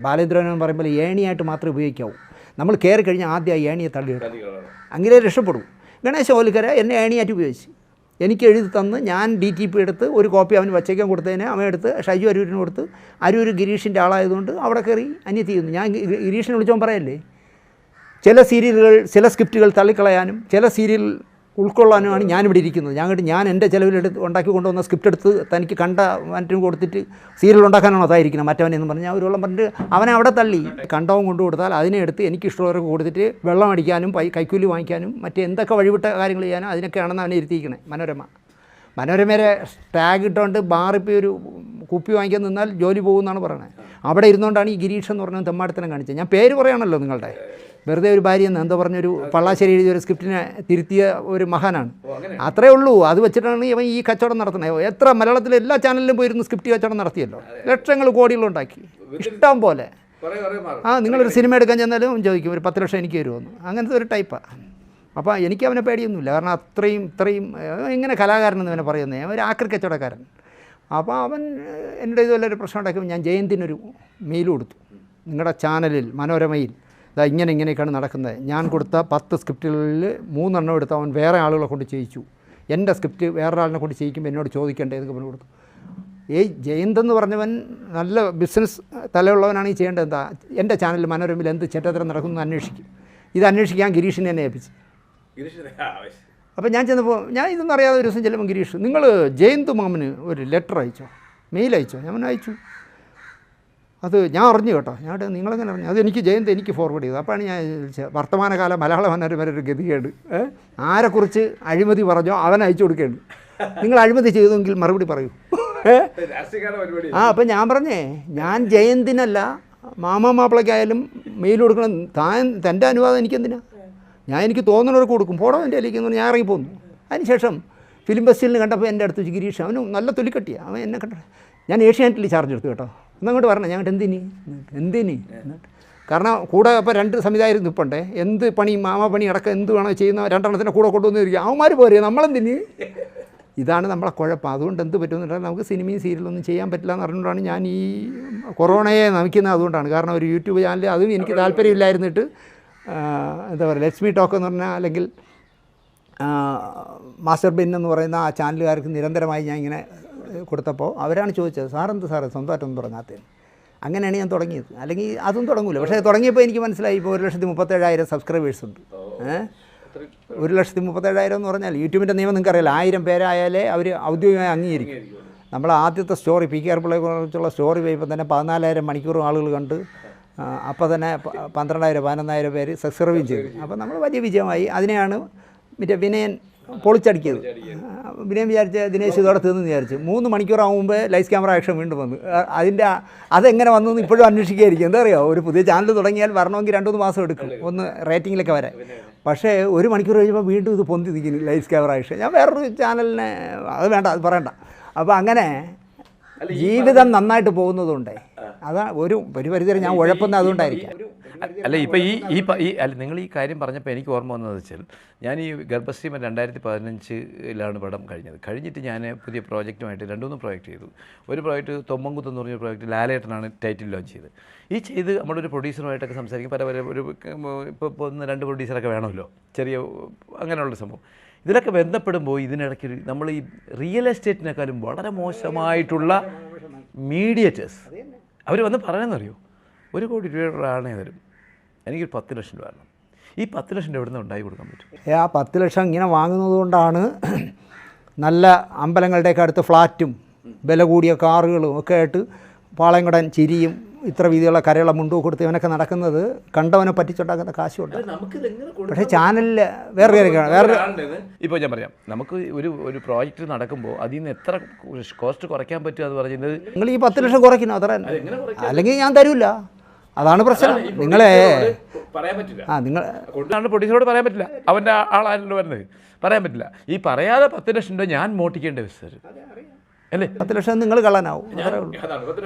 ബാലേന്ദ്രൻ എന്ന് പറയുമ്പോൾ ഏണിയായിട്ട് മാത്രമേ ഉപയോഗിക്കാവൂ. നമ്മൾ കയറി കഴിഞ്ഞാൽ ആദ്യം ആ ഏണിയെ തള്ളിയിടും, അങ്ങനെ രക്ഷപ്പെടും. ഗണേശ ഓലിക്കര എന്നെ ഏണിയായിട്ട് ഉപയോഗിച്ച് എനിക്ക് എഴുതി തന്ന് ഞാൻ DTP എടുത്ത് ഒരു കോപ്പി അവന് വച്ചേക്കാൻ കൊടുത്തതിന് അവനെടുത്ത് ഷൈജു അരൂരിന് കൊടുത്ത്, അരൂർ ഗിരീഷിൻ്റെ ആളായതുകൊണ്ട് അവിടെ കയറി അന്യത്തി ചെയ്യുന്നു. ഞാൻ ഗിരീഷിനെ വിളിച്ചോൻ പറയല്ലേ, ചില സീരിയലുകൾ ചില സ്ക്രിപ്റ്റുകൾ തള്ളിക്കളയാനും ചില സീരിയൽ ഉൾക്കൊള്ളാനുമാണ് ഞാനിവിടെ ഇരിക്കുന്നത്. ഞാൻ എൻ്റെ ചിലവിലെടുത്ത് ഉണ്ടാക്കി കൊണ്ടുവന്ന സ്ക്രിപ്റ്റ് എടുത്ത് തനിക്ക് കണ്ട മറ്റും കൊടുത്തിട്ട് സീരിയൽ ഉണ്ടാക്കാനാണോ അതായിരിക്കണം മറ്റവനെന്ന് പറഞ്ഞ് ഞാൻ ഒരു വെള്ളം പറഞ്ഞിട്ട് അവനെ അവിടെ തള്ളി. കണ്ടവും കൊണ്ടു കൊടുത്താൽ അതിനെ എടുത്ത് എനിക്ക് ഇഷ്ടമുള്ളവർക്ക് കൊടുത്തിട്ട് വെള്ളം അടിക്കാനും കൈക്കൂലി വാങ്ങിക്കാനും മറ്റേ എന്തൊക്കെ വഴിവിട്ട കാര്യങ്ങൾ ചെയ്യാനും അതിനൊക്കെയാണെന്ന് അവനെ ഇരുത്തിയിരിക്കണേ. മനോരമയുടെ ടാഗ് ഇട്ടുകൊണ്ട് ബാറിപ്പോൾ ഒരു കുപ്പി വാങ്ങിക്കാൻ നിന്നാൽ ജോലി പോകുമെന്നാണ് പറയുന്നത്. അവിടെ ഇരുന്നുകൊണ്ടാണ് ഈ ഗിരീഷ് എന്ന് പറഞ്ഞ തെമ്മാടത്തിനെ കാണിച്ചത്. ഞാൻ പേര് പറയാണല്ലോ നിങ്ങളുടെ, വെറുതെ ഒരു ഭാര്യ എന്ന് എന്താ പറഞ്ഞൊരു പള്ളാശ്ശേരി എഴുതിയ ഒരു സ്ക്രിപ്റ്റിനെ തിരുത്തിയ ഒരു മഹാനാണ്. അത്രേ ഉള്ളൂ. അത് വെച്ചിട്ടാണ് ഇവൻ ഈ കച്ചവടം നടത്തുന്നത്. എത്ര മലയാളത്തിലെ എല്ലാ ചാനലിലും പോയിരുന്നു സ്ക്രിപ്റ്റ് കച്ചവടം നടത്തിയല്ലോ, ലക്ഷങ്ങൾ കോടികളുണ്ടാക്കി ഇഷ്ടം പോലെ. നിങ്ങളൊരു സിനിമ എടുക്കാൻ ചെന്നാലും ചോദിക്കും ഒരു 10 ലക്ഷം എനിക്ക് തരുമെന്ന്, അങ്ങനത്തെ ഒരു ടൈപ്പാണ്. അപ്പോൾ എനിക്ക് അവനെ പേടിയൊന്നുമില്ല, കാരണം ഇത്രയും ഇങ്ങനെ കലാകാരനെന്ന് അവനെ പറയുന്നത്, ഒരു ആക്രി കച്ചവടക്കാരൻ. അപ്പോൾ അവൻ എൻ്റെ ഇതുവല്ലൊരു പ്രശ്നം ഉണ്ടാക്കുമ്പോൾ ഞാൻ ജയന്തിനൊരു മെയിൽ കൊടുത്തു, നിങ്ങളുടെ ചാനലിൽ മനോരമയിൽ ഇങ്ങനെയൊക്കെയാണ് നടക്കുന്നത്. ഞാൻ കൊടുത്ത 10 സ്ക്രിപ്റ്റുകളിൽ 3 എണ്ണം എടുത്ത് അവൻ വേറെ ആളുകളെ കൊണ്ട് ചെയ്യിച്ചു. എൻ്റെ സ്ക്രിപ്റ്റ് വേറൊരാളിനെ കൊണ്ട് ചെയ്യിക്കുമ്പോൾ എന്നോട് ചോദിക്കേണ്ടത് എന്നൊക്കെ പറഞ്ഞു കൊടുത്തു. ജയന്തെന്ന് പറഞ്ഞവൻ നല്ല ബിസിനസ് തലമുള്ളവനാണ്. ഈ ചെയ്യേണ്ടത് എന്താ, എൻ്റെ ചാനലിൽ മനോരമയിൽ എന്ത് ചെറ്റത്തരം നടക്കുന്നു അന്വേഷിക്കും. ഇത് അന്വേഷിക്കാൻ ഗിരീഷിനെ എന്നെ ഏൽപ്പിച്ചു. അപ്പോൾ ഞാൻ ചെന്നപ്പോൾ ഞാൻ ഇതൊന്നും അറിയാതെ ഒരു ദിവസം ചെല്ലുമ്പോൾ ഗിരീഷ്, നിങ്ങൾ ജയന്ത് മാമന് ഒരു ലെറ്റർ അയച്ചോ, മെയിൽ അയച്ചോ? ഞാൻ അയച്ചു. അത് ഞാൻ അറിഞ്ഞു കേട്ടോ. നിങ്ങളെങ്ങനെ അറിഞ്ഞു? അത് ജയന്ത് എനിക്ക് ഫോർവേഡ് ചെയ്തു. അപ്പോഴാണ് ഞാൻ വർത്തമാനകാല മലയാള മനോരമ ഒരു ഗതികേട്, ആരെക്കുറിച്ച് അഴിമതി പറഞ്ഞോ അവൻ അയച്ചു കൊടുക്കുകയാണ്. നിങ്ങൾ അഴിമതി ചെയ്തെങ്കിൽ മറുപടി പറയൂ. അപ്പം ഞാൻ പറഞ്ഞേ, ഞാൻ ജയന്തിനല്ല മാപ്പിളയ്ക്കായാലും മെയിൽ കൊടുക്കണം. തൻ്റെ അനുവാദം എനിക്കെന്തിനാ? എനിക്ക് തോന്നുന്നവർക്ക് കൊടുക്കും. പോടോ എൻ്റെ അതിലേക്ക് ഞാൻ ഇറങ്ങിപ്പോന്നു. അതിനുശേഷം ഫിലിം ഫെസ്റ്റിവലിന് കണ്ടപ്പോൾ എൻ്റെ അടുത്ത് വെച്ച് ഗിരീഷ്, അവന് നല്ല തൊലിക്കട്ടിയാണ്. അവൻ എന്നെ കണ്ട, ഞാൻ ഏഷ്യാനെറ്റിൽ ചാർജ് എടുത്തു കേട്ടോ. എന്നങ്ങോട്ട് പറഞ്ഞേ, ഞങ്ങളുടെ എന്തിനി കാരണം കൂടെ അപ്പോൾ 2 സംവിധായകർ നിൽപ്പണ്ടേ, എന്ത് പണി പണി അടക്കം എന്ത് വേണോ ചെയ്യുന്ന 2 എണ്ണത്തിൻ്റെ കൂടെ കൊണ്ടുവന്നിരിക്കുക. അവന്മാർ പോരെ, നമ്മളെന്തിന്? ഇതാണ് നമ്മളെ കുഴപ്പം. അതുകൊണ്ട് എന്ത് പറ്റുമെന്നുണ്ടെങ്കിൽ നമുക്ക് സിനിമയും സീരിയലൊന്നും ചെയ്യാൻ പറ്റില്ല എന്ന് പറഞ്ഞുകൊണ്ടാണ് ഞാൻ ഈ കൊറോണയെ നമിക്കുന്നത്. അതുകൊണ്ടാണ്, കാരണം ഒരു യൂട്യൂബ് ചാനൽ അതും എനിക്ക് താല്പര്യമില്ലായിരുന്നിട്ട് എന്താ പറയുക, ലക്ഷ്മി ടോക്ക് എന്ന് പറഞ്ഞാൽ അല്ലെങ്കിൽ മാസ്റ്റർ ബിൻ എന്ന് പറയുന്ന ആ ചാനലുകാർക്ക് നിരന്തരമായി ഞാൻ ഇങ്ങനെ കൊടുത്തപ്പോൾ അവരാണ് ചോദിച്ചത്, സാറെന്ത് സാറേ സ്വന്തമായിട്ടൊന്നും തുടങ്ങാത്തത്? അങ്ങനെയാണ് ഞാൻ തുടങ്ങിയത്. അല്ലെങ്കിൽ അതും തുടങ്ങില്ല. പക്ഷേ തുടങ്ങിയപ്പോൾ എനിക്ക് മനസ്സിലായി, ഇപ്പോൾ 1,37,000 സബ്സ്ക്രൈബേഴ്സ് ഉണ്ട്. 1,37,000 എന്ന് പറഞ്ഞാൽ യൂട്യൂബിൻ്റെ നിയമം നിങ്ങൾക്കറിയില്ല, 1000 പേരായാലേ അവർ ഔദ്യോഗികമായി അംഗീകരിക്കും. നമ്മൾ ആദ്യത്തെ സ്റ്റോറി PKR പിള്ളയെ കുറിച്ചുള്ള സ്റ്റോറി പോയപ്പോൾ തന്നെ 14,000 മണിക്കൂർ ആളുകൾ കണ്ട്, അപ്പോൾ തന്നെ 12,000-11,000 പേര് സബ്സ്ക്രൈബും ചെയ്തു. അപ്പോൾ നമ്മൾ വലിയ വിജയമായി. അതിനെയാണ് മറ്റേ വിനയൻ പൊളിച്ചടിക്കിയത്. വിനയം വിചാരിച്ച ദിനേശ് ഇതോടെ തീർന്നു വിചാരിച്ചു. 3 മണിക്കൂറാകുമ്പോൾ ലൈസ് ക്യാമറ ആക്ഷൻ വീണ്ടും വന്നു. അതെങ്ങനെ വന്നു എന്ന് ഇപ്പോഴും അന്വേഷിക്കുകയായിരിക്കും. എന്താ അറിയാമോ, ഒരു പുതിയ ചാനൽ തുടങ്ങിയാൽ വരണമെങ്കിൽ 2-3 മാസം എടുക്കും ഒന്ന് റേറ്റിങ്ങിലൊക്കെ വരാൻ. പക്ഷേ 1 മണിക്കൂർ കഴിയുമ്പോൾ വീണ്ടും ഇത് പൊന്തി നിൽക്കുന്നു ലൈസ് ക്യാമറ ആക്ഷൻ. ഞാൻ വേറൊരു ചാനലിനെ അത് വേണ്ട, അത് പറയണ്ട. അപ്പോൾ അങ്ങനെ ജീവിതം നന്നായിട്ട് പോകുന്നതുകൊണ്ടേ, അതാ ഒരു പരിധി വരെ ഞാൻ ഉഴപ്പുന്നത് അതുകൊണ്ടായിരിക്കാം. അല്ല, ഇപ്പോൾ അല്ല നിങ്ങൾ ഈ കാര്യം പറഞ്ഞപ്പോൾ എനിക്ക് ഓർമ്മ വന്നത് വെച്ചാൽ, ഞാൻ ഈ ഗർഭശ്രീ 2015 പടം കഴിഞ്ഞിട്ട് ഞാൻ പുതിയ പ്രോജക്റ്റുമായിട്ട് 2-3 പ്രോജക്റ്റ് ചെയ്തു. ഒരു പ്രോജക്റ്റ് തൊമ്മൻകുത്ത് എന്ന് പറഞ്ഞ പ്രോജക്റ്റ് ലാലേട്ടനാണ് ടൈറ്റിൽ ലോഞ്ച് ചെയ്ത് നമ്മളൊരു പ്രൊഡ്യൂസറുമായിട്ടൊക്കെ സംസാരിക്കും. പല ഒരു ഇപ്പോൾ 1-2 പ്രൊഡ്യൂസറൊക്കെ വേണമല്ലോ, ചെറിയ അങ്ങനെയുള്ള സംഭവം. ഇതിലൊക്കെ ബന്ധപ്പെടുമ്പോൾ ഇതിനിടയ്ക്ക് നമ്മൾ ഈ റിയൽ എസ്റ്റേറ്റിനേക്കാളും വളരെ മോശമായിട്ടുള്ള മീഡിയേറ്റേഴ്സ് അവർ വന്ന് പറയാനെന്നറിയോ, 1 കോടി രൂപയാണ് തരും, എനിക്കൊരു 10 ലക്ഷം രൂപ വേണം. ഈ 10 ലക്ഷം രൂപ എവിടെ നിന്ന് ഉണ്ടാക്കി കൊടുക്കാൻ പറ്റും? ആ 10 ലക്ഷം ഇങ്ങനെ വാങ്ങുന്നത് കൊണ്ടാണ് നല്ല അമ്പലങ്ങളുടെയൊക്കെ അടുത്ത് ഫ്ലാറ്റും വില കൂടിയ കാറുകളും ഒക്കെ ആയിട്ട് പാളയംകടൻ ചിരിയും ഇത്ര വീതിയുള്ള കരയുള്ള മുണ്ടു കൊടുത്ത് ഇവനൊക്കെ നടക്കുന്നത് കണ്ടവനെ പറ്റിച്ചുണ്ടാക്കുന്ന കാശുണ്ട്. പക്ഷേ ചാനലിൽ വേറെ ഇപ്പോൾ ഞാൻ പറയാം, നമുക്ക് ഒരു പ്രോജക്റ്റ് നടക്കുമ്പോൾ അതിൽ നിന്ന് എത്ര കോസ്റ്റ് കുറയ്ക്കാൻ പറ്റും എന്ന് പറയുന്നത്, നിങ്ങൾ ഈ 10 ലക്ഷം കുറയ്ക്കണം, അത്ര അല്ലെങ്കിൽ ഞാൻ തരൂല്ല. അതാണ് പ്രശ്നം. നിങ്ങളെ പറയാൻ പറ്റില്ല. നിങ്ങൾ പ്രൊഡ്യൂസറോട് പറയാൻ പറ്റില്ല, അവൻ്റെ ആളാണല്ലോ വരുന്നത്, പറയാൻ പറ്റില്ല. ഈ പറയാതെ 10 ലക്ഷം രൂപ ഞാൻ മോട്ടിക്കേണ്ട വരും അല്ലേ? 10 ലക്ഷം നിങ്ങൾ കള്ളനാവും.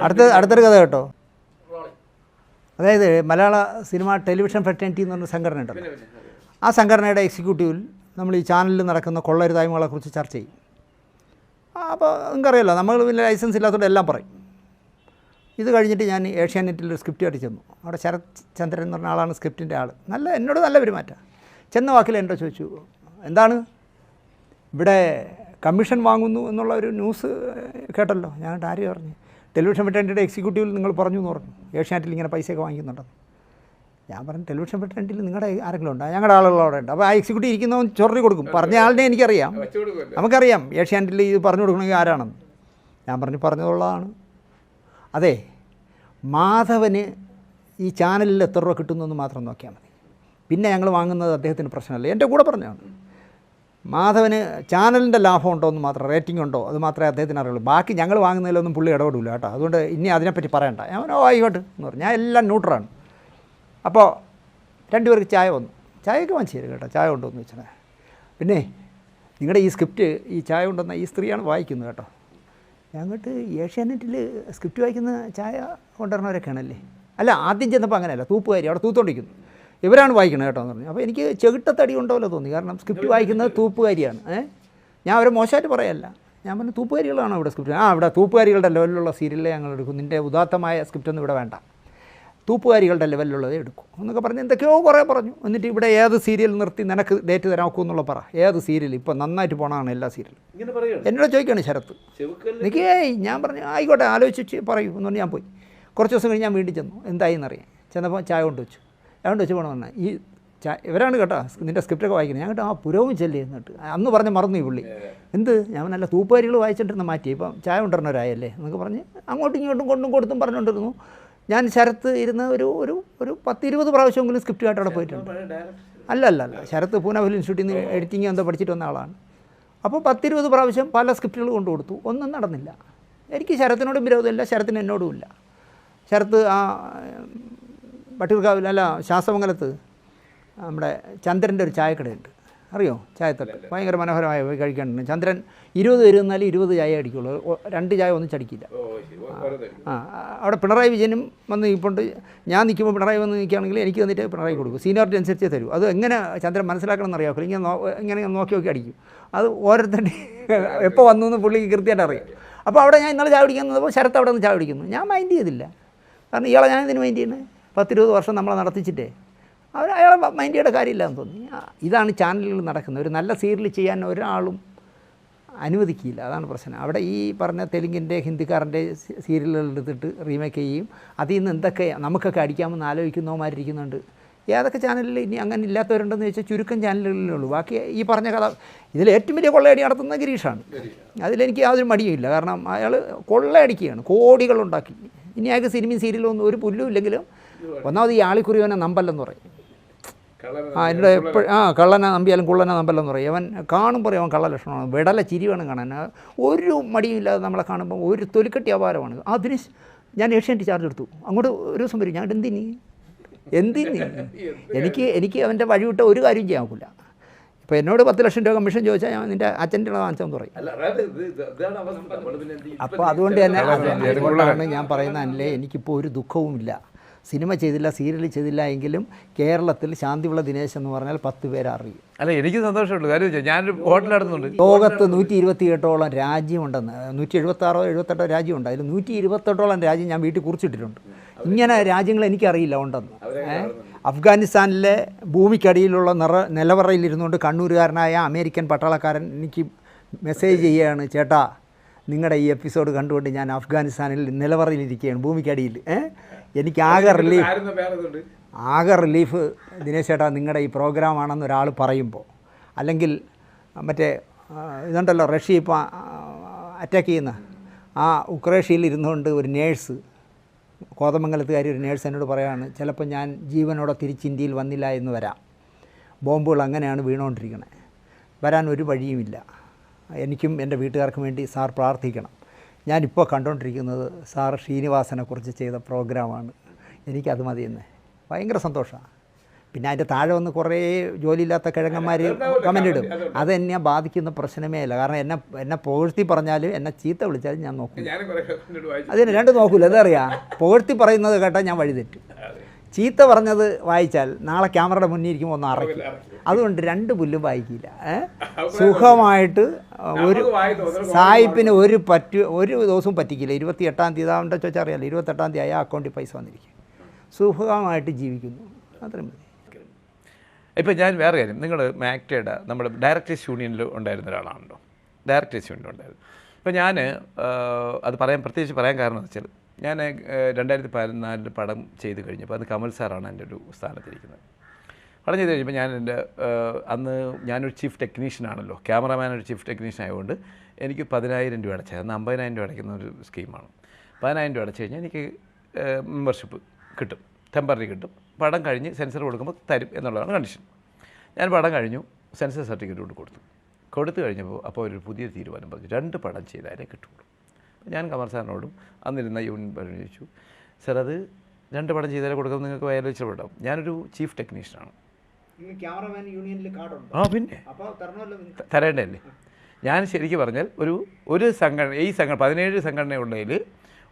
അടുത്തൊരു കഥ കേട്ടോ. അതായത് മലയാള സിനിമ ടെലിവിഷൻ ഫ്രറ്റേണിറ്റി എന്ന് പറഞ്ഞ സംഘടന ഉണ്ടല്ലോ, ആ സംഘടനയുടെ എക്സിക്യൂട്ടീവിൽ നമ്മൾ ഈ ചാനലിൽ നടക്കുന്ന കൊള്ളരുതായ്മകളെക്കുറിച്ച് ചർച്ച ചെയ്യും. അപ്പോൾ നിങ്ങൾക്കറിയാമല്ലോ, നമ്മൾ പിന്നെ ലൈസൻസ് ഇല്ലാത്തതുകൊണ്ട് എല്ലാം പറയും. ഇത് കഴിഞ്ഞിട്ട് ഞാൻ ഏഷ്യാനെറ്റിലൊരു സ്ക്രിപ്റ്റ് ആയിട്ട് ചെന്നു. അവിടെ ശരത് ചന്ദ്രൻ എന്ന് പറഞ്ഞ ആളാണ് സ്ക്രിപ്റ്റിൻ്റെ ആൾ. എന്നോട് നല്ല പെരുമാറ്റം. ചെന്ന വാക്കിൽ എന്നോട് ചോദിച്ചു, എന്താണ് ഇവിടെ കമ്മീഷൻ വാങ്ങുന്നു എന്നുള്ള ഒരു ന്യൂസ് കേട്ടല്ലോ. ഞാൻ ആര് പറഞ്ഞു? ടെലിവിഷൻ വെട്ടേണ്ടിയുടെ എക്സിക്യൂട്ടീവിൽ നിങ്ങൾ പറഞ്ഞു എന്ന് പറഞ്ഞു, ഏഷ്യാനെറ്റിൽ ഇങ്ങനെ പൈസയൊക്കെ വാങ്ങിക്കുന്നുണ്ടെന്ന്. ഞാൻ പറഞ്ഞു, ടെലിവിഷൻ വെട്ടേണ്ടിൽ നിങ്ങളുടെ ആരെങ്കിലും ഉണ്ടോ? ഞങ്ങളുടെ ആളുകൾ അവിടെ ഉണ്ട്. അപ്പോൾ ആ എക്സിക്യൂട്ടീവ് ഇരിക്കുന്നവൻ ചൊറി കൊടുക്കും. പറഞ്ഞ ആളിനെ എനിക്കറിയാം, നമുക്കറിയാം ഏഷ്യാനെറ്റിൽ ഇത് പറഞ്ഞു കൊടുക്കണമെങ്കിൽ ആരാണെന്ന്. ഞാൻ പറഞ്ഞതുള്ളതാണ്. അതെ, മാധവന് ഈ ചാനലിൽ എത്ര രൂപ കിട്ടുന്നു മാത്രം നോക്കിയാൽ മതി. പിന്നെ ഞങ്ങൾ വാങ്ങുന്നത് അദ്ദേഹത്തിന് പ്രശ്നമല്ല. എൻ്റെ കൂടെ പറഞ്ഞതാണ്, മാധവന് ചാനലിൻ്റെ ലാഭം ഉണ്ടോ എന്ന് മാത്രം, റേറ്റിംഗ് ഉണ്ടോ അത് മാത്രമേ അദ്ദേഹത്തിന് അറിയുള്ളൂ. ബാക്കി ഞങ്ങൾ വാങ്ങുന്നതിലൊന്നും പുള്ളി ഇടപെടില്ല കേട്ടോ. അതുകൊണ്ട് ഇനി അതിനെപ്പറ്റി പറയണ്ട. ഞാൻ ആയിക്കോട്ടെ എന്ന് പറഞ്ഞു. ഞാൻ എല്ലാം ന്യൂട്രാണ്. അപ്പോൾ രണ്ടുപേർക്ക് ചായ വന്നു. ചായയൊക്കെ വാങ്ങിച്ചു തരും കേട്ടോ, ചായ കൊണ്ടുവന്ന് വെച്ചാൽ. പിന്നെ നിങ്ങളുടെ ഈ സ്ക്രിപ്റ്റ് ഈ ചായ കൊണ്ടുവന്ന ഈ സ്ത്രീയാണ് വായിക്കുന്നത് കേട്ടോ. ഞങ്ങൾക്ക് ഏഷ്യാനെറ്റിൽ സ്ക്രിപ്റ്റ് വായിക്കുന്ന ചായ കൊണ്ടുവരണവരൊക്കെയാണല്ലേ? അല്ല, ആദ്യം ചെന്നപ്പോൾ അങ്ങനെയല്ല, തൂപ്പുകാരി അവിടെ തൂത്തോണ്ടിരിക്കുന്നു, ഇവരാണ് വായിക്കുന്നത് കേട്ടോ എന്ന് പറഞ്ഞു. അപ്പോൾ എനിക്ക് ചെകിട്ടത്തടി ഉണ്ടോല്ലോ തോന്നി. കാരണം സ്ക്രിപ്റ്റ് വായിക്കുന്നത് തൂപ്പുകാരിയാണ്. ഞാൻ അവരെ മോശമായിട്ട് പറയല്ല. ഞാൻ പറഞ്ഞു, തൂപ്പുകാരികളാണോ ഇവിടെ സ്ക്രിപ്റ്റ്? ഇവിടെ തൂപ്പുകാരികളുടെ ലെവലിലുള്ള സീരിയലേ ഞങ്ങൾ എടുക്കും, നിൻ്റെ ഉദാത്തമായ സ്ക്രിപ്റ്റൊന്നും ഇവിടെ വേണ്ട, തൂപ്പുകാരികളുടെ ലെവലിലുള്ളതേ എടുക്കും എന്നൊക്കെ പറഞ്ഞ് എന്തൊക്കെയോ കുറേ പറഞ്ഞു. എന്നിട്ട് ഇവിടെ ഏത് സീരിയൽ നിർത്തി നിനക്ക് ഡേറ്റ് തരാൻ ഒക്കും എന്നുള്ള പറ. ഏത് സീരിയൽ ഇപ്പോൾ നന്നായിട്ട് പോകണമാണ് എല്ലാ സീരിയലും. എന്നോട് ചോദിക്കുകയാണ് ശരത്ത്. എനിക്ക് ഞാൻ പറഞ്ഞു ആയിക്കോട്ടെ ആലോചിച്ച് പറയൂ എന്ന് പറഞ്ഞ് ഞാൻ പോയി. കുറച്ച് ദിവസം കഴിഞ്ഞ് ഞാൻ വീട്ടിൽ ചെന്നു. എന്തായി എന്നറിയാം. ചെന്നപ്പോൾ ചായ കൊണ്ട് വെച്ചു. പോകണം പറഞ്ഞാൽ ഈ ഇവരാണ് കേട്ടോ നിൻ്റെ സ്ക്രിപ്റ്റൊക്കെ വായിക്കുന്നത്. ഞാൻ കേട്ടോ പുരോഗമിച്ചല്ലേ എന്നിട്ട് അന്ന് പറഞ്ഞ് മറന്നു ഈ പുള്ളി. എന്ത് ഞാൻ നല്ല തൂപ്പുകാരികൾ വായിച്ചിട്ടിരുന്ന മാറ്റി, ഇപ്പം ചായ കൊണ്ടുവരണവരായല്ലേ എന്നൊക്കെ പറഞ്ഞ് അങ്ങോട്ടും ഇങ്ങോട്ടും കൊണ്ടും കൊടുത്തും പറഞ്ഞുകൊണ്ടിരുന്നു. ഞാൻ ശരത്ത് ഇരുന്ന് ഒരു 10-20 പ്രാവശ്യമെങ്കിലും സ്ക്രിപ്റ്റുമായിട്ട് അവിടെ പോയിട്ടുണ്ട്. അല്ല ശരത്ത് പൂനെ ഫിലിം ഇൻസ്റ്റിറ്റ്യൂട്ടിൽ നിന്ന് എഡിറ്റിംഗ് എന്തോ പഠിച്ചിട്ട് വന്ന ആളാണ്. അപ്പോൾ 10-20 പ്രാവശ്യം പല സ്ക്രിപ്റ്റുകൾ കൊണ്ടു കൊടുത്തു. ഒന്നും നടന്നില്ല. എനിക്ക് ശരത്തിനോടും വിരോധമില്ല, ശരത്തിന് എന്നോടും ഇല്ല. ശരത്ത് ആ വട്ടിയൂർക്കാവിൽ ശാസ്തമംഗലത്ത് നമ്മുടെ ചന്ദ്രൻ്റെ ഒരു ചായക്കടയുണ്ട്, അറിയോ? ചായത്തട്ട് ഭയങ്കര മനോഹരമായ പോയി കഴിക്കാനുണ്ട്. ചന്ദ്രൻ 20 പേര് തന്നാലും 20 ചായ അടിക്കുള്ളൂ, 2 ചായ ഒന്നിച്ചടിക്കില്ല. അവിടെ പിണറായി വിജയനും വന്ന് നിൽപ്പുണ്ട്. ഞാൻ നിൽക്കുമ്പോൾ പിണറായി വന്ന് നിൽക്കുകയാണെങ്കിൽ എനിക്ക് തന്നിട്ട് പിണറായി കൊടുക്കും, സീനിയോറിറ്റി അനുസരിച്ചേ തരൂ. അത് എങ്ങനെ ചന്ദ്രൻ മനസ്സിലാക്കണം എന്നറിയാമോ? ഇങ്ങനെ നോക്കി അടിക്കും. അത് ഓരോരുത്തരുടെ എപ്പോൾ വന്നു എന്ന് പുള്ളിക്ക് കൃത്യമായിട്ട് അറിയാം. അപ്പോൾ അവിടെ ഞാൻ ഇന്നലെ ചായ കുടിക്കുന്നപ്പോൾ ശരത്ത് അവിടെ നിന്ന് ചായ കുടിക്കുന്നു. ഞാൻ മൈൻഡ് ചെയ്തില്ല. കാരണം ഇയാളെ ഞാൻ ഇതിന് മൈൻഡ് ചെയ്യുന്നത് 10-20 വർഷം നമ്മളെ നടത്തിച്ചിട്ടേ അയാളെ മൈൻഡ് ചെയ്യേണ്ട കാര്യമില്ലെന്ന് തോന്നി. ഇതാണ് ചാനലുകൾ നടക്കുന്നത്. ഒരു നല്ല സീരിയൽ ചെയ്യാൻ ഒരാളും അനുവദിക്കില്ല, അതാണ് പ്രശ്നം. അവിടെ ഈ പറഞ്ഞ തെലുങ്കിൻ്റെ ഹിന്ദിക്കാരൻ്റെ സീരിയലുകൾ എടുത്തിട്ട് റീമേക്ക് ചെയ്യും. അതിൽ നിന്ന് എന്തൊക്കെ നമുക്കൊക്കെ അടിക്കാമെന്ന് ആലോചിക്കുന്നവന്മാരിരിക്കുന്നുണ്ട്. ഏതൊക്കെ ചാനലിൽ ഇനി അങ്ങനെ ഇല്ലാത്തവരുണ്ടെന്ന് ചോദിച്ചാൽ ചുരുക്കം ചാനലുകളിലേ ഉള്ളൂ. ബാക്കി ഈ പറഞ്ഞ കഥ ഇതിൽ ഏറ്റവും വലിയ കൊള്ളയടി നടത്തുന്ന ഗിരീഷാണ്. അതിലെനിക്ക് യാതൊരു മടിയുമില്ല. കാരണം അയാൾ കൊള്ളയടിക്കുകയാണ്, കോടികളുണ്ടാക്കി. ഇനി അയാൾക്ക് സിനിമയും സീരിയലും ഒന്നും ഒരു പുല്ലും ഇല്ലെങ്കിലും ഒന്നാമത് ഈ ആളിക്കുറിയവനെ നമ്പല്ലെന്ന് പറയും. എന്നോട് എപ്പോഴും കള്ളനെ നമ്പിയാലും കുള്ളനെ നമ്പല്ലെന്ന് പറയും. അവൻ കാണുമ്പോൾ അവൻ കള്ള ലക്ഷണമാണ്. വിടല ചിരി വേണം കാണാൻ. ഒരു മടിയുമില്ലാതെ നമ്മളെ കാണുമ്പോൾ ഒരു തൊലിക്കെട്ടി അപാരമാണ്. അതിന് ഞാൻ ഏഷ്യാനെറ്റ് ചാർജ് എടുത്തു. അങ്ങോട്ട് ഒരു ദിവസം വരും. ഞാൻ എന്തിനി എനിക്ക് അവൻ്റെ വഴി വിട്ട ഒരു കാര്യം ചെയ്യാൻ ഒക്കില്ല. ഇപ്പോൾ എന്നോട് 10 ലക്ഷം രൂപ കമ്മീഷൻ ചോദിച്ചാൽ ഞാൻ നിൻ്റെ അച്ഛൻ്റെ വാങ്ങിച്ചെന്ന് പറയും. അപ്പോൾ അതുകൊണ്ട് തന്നെ അതുകൊണ്ടാണ് ഞാൻ പറയുന്നതല്ലേ, എനിക്കിപ്പോൾ ഒരു ദുഃഖവുമില്ല. സിനിമ ചെയ്തില്ല, സീരിയൽ ചെയ്തില്ല എങ്കിലും കേരളത്തിൽ ശാന്തിവിള ദിനേശ് എന്ന് പറഞ്ഞാൽ 10 പേരെ അറിയും. അല്ല, എനിക്ക് സന്തോഷമുള്ളൂ. കാര്യം ഞാനൊരു ഹോട്ടൽ നടത്തുന്നുണ്ട്. ലോകത്ത് 128ഓളം രാജ്യമുണ്ടെന്ന്, 176 78 രാജ്യമുണ്ട്. അതിൽ 128ഓളം രാജ്യം ഞാൻ വീട്ടിൽ കുറിച്ചിട്ടിട്ടുണ്ട്. ഇങ്ങനെ രാജ്യങ്ങൾ എനിക്കറിയില്ല ഉണ്ടെന്ന്. അഫ്ഗാനിസ്ഥാനിലെ ഭൂമിക്കടിയിലുള്ള നിലവറയിലിരുന്നുകൊണ്ട് കണ്ണൂരുകാരനായ അമേരിക്കൻ പട്ടാളക്കാരൻ എനിക്ക് മെസ്സേജ് ചെയ്യുകയാണ്, ചേട്ടാ നിങ്ങളുടെ ഈ എപ്പിസോഡ് കണ്ടുകൊണ്ട് ഞാൻ അഫ്ഗാനിസ്ഥാനിൽ നിലവറയിലിരിക്കുകയാണ് ഭൂമിക്കടിയിൽ. എനിക്ക് ആകെ റിലീഫ് ദിനേശ് ചേട്ടാ നിങ്ങളുടെ ഈ പ്രോഗ്രാമാണെന്ന് ഒരാൾ പറയുമ്പോൾ, അല്ലെങ്കിൽ മറ്റേ ഇതുണ്ടല്ലോ റഷ്യ ഇപ്പോൾ അറ്റാക്ക് ചെയ്യുന്ന ആ ഉക്രേഷ്യയിൽ ഇരുന്നുകൊണ്ട് ഒരു നേഴ്സ്, കോതമംഗലത്തുകാരി ഒരു നേഴ്സ് എന്നോട് പറയുകയാണ്, ചിലപ്പോൾ ഞാൻ ജീവനോടെ തിരിച്ച് ഇന്ത്യയിൽ വന്നില്ല എന്ന് വരാം. ബോംബുകൾ അങ്ങനെയാണ് വീണുകൊണ്ടിരിക്കുന്നത്, വരാൻ ഒരു വഴിയുമില്ല. എനിക്കും എൻ്റെ വീട്ടുകാർക്കും വേണ്ടി സാർ പ്രാർത്ഥിക്കണം. ഞാനിപ്പോൾ കണ്ടുകൊണ്ടിരിക്കുന്നത് സാർ ശ്രീനിവാസനെക്കുറിച്ച് ചെയ്ത പ്രോഗ്രാമാണ്. എനിക്കത് മതിയെന്ന് ഭയങ്കര സന്തോഷമാണ്. പിന്നെ അതിൻ്റെ താഴെ വന്ന് കുറേ ജോലിയില്ലാത്ത കിഴങ്ങന്മാർ കമൻ്റ് ഇടും. അതെന്നെ ബാധിക്കുന്ന പ്രശ്നമേ അല്ല. കാരണം എന്നെ പുകഴ്ത്തി പറഞ്ഞാലും എന്നെ ചീത്ത വിളിച്ചാലും ഞാൻ നോക്കും. അതിന് രണ്ട് നോക്കില്ല. എന്തറിയാം, പുകഴ്ത്തി പറയുന്നത് കേട്ടാൽ ഞാൻ വഴിതെറ്റും, ചീത്ത പറഞ്ഞത് വായിച്ചാൽ നാളെ ക്യാമറയുടെ മുന്നിൽ ഇരിക്കുമ്പോൾ ഒന്ന് അറയ്ക്കും. അതുകൊണ്ട് 2 പുല്ലും വായിക്കില്ല. സുഖമായിട്ട് ഒരു സായിപ്പിന് ഒരു ദിവസവും പറ്റിക്കില്ല. 28-ാം തീയതി ആവേണ്ട ചോദിച്ചാൽ അറിയാമല്ലോ, 28-ാം തീയതി ആ അക്കൗണ്ടിൽ പൈസ വന്നിരിക്കും. സുഖമായിട്ട് ജീവിക്കുന്നു, അത്രയും മതി. ഇപ്പോൾ ഞാൻ വേറെ കാര്യം, നിങ്ങൾ മാക്ടയുടെ നമ്മുടെ ഡയറക്ടേഴ്സ് യൂണിയനിൽ ഉണ്ടായിരുന്ന ഒരാളാണല്ലോ, ഡയറക്ടേഴ്സ് യൂണിയൻ ഉണ്ടായിരുന്നു. ഇപ്പോൾ ഞാൻ അത് പ്രത്യേകിച്ച് പറയാൻ കാരണം എന്ന് വെച്ചാൽ, ഞാൻ 2014 പടം ചെയ്ത് കഴിഞ്ഞപ്പോൾ അത് കമൽ സാറാണ് എൻ്റെ ഒരു സ്ഥാനത്തിരിക്കുന്നത്. പടം ചെയ്ത് കഴിഞ്ഞപ്പോൾ അന്ന് ഞാനൊരു ചീഫ് ടെക്നീഷ്യനാണല്ലോ, ക്യാമറമാൻ ഒരു ചീഫ് ടെക്നീഷ്യൻ ആയതുകൊണ്ട് എനിക്ക് 10,000 രൂപ അടച്ചത്. അന്ന് 50,000 രൂപ അടയ്ക്കുന്ന ഒരു സ്കീമാണ്. 10,000 രൂപ അടച്ചു കഴിഞ്ഞാൽ എനിക്ക് മെമ്പർഷിപ്പ് കിട്ടും, ടെമ്പററി കിട്ടും. പടം കഴിഞ്ഞ് സെൻസർ കൊടുക്കുമ്പോൾ തരും എന്നുള്ളതാണ് കണ്ടീഷൻ. ഞാൻ പടം കഴിഞ്ഞു, സെൻസർ സർട്ടിഫിക്കറ്റ് കൊടുത്തു കഴിഞ്ഞപ്പോൾ അപ്പോൾ ഒരു പുതിയ തീരുമാനം പറഞ്ഞു, 2 പടം ചെയ്താലേ കിട്ടുള്ളൂ. ഞാൻ കമൽ സാറിനോടും അന്നിരുന്ന യൂണിയൻ പറഞ്ഞു, ചോദിച്ചു, സാർ അത് 2 പടം ചെയ്താലേ കൊടുക്കുമ്പോൾ നിങ്ങൾക്ക് വയലോചിച്ചിട്ടുണ്ടാവും. ഞാനൊരു ചീഫ് ടെക്നീഷ്യനാണ്. പിന്നെ തരേണ്ടതല്ലേ? ഞാൻ ശരിക്കും പറഞ്ഞാൽ ഒരു സംഘടന, ഈ 17 സംഘടനയുള്ളതിൽ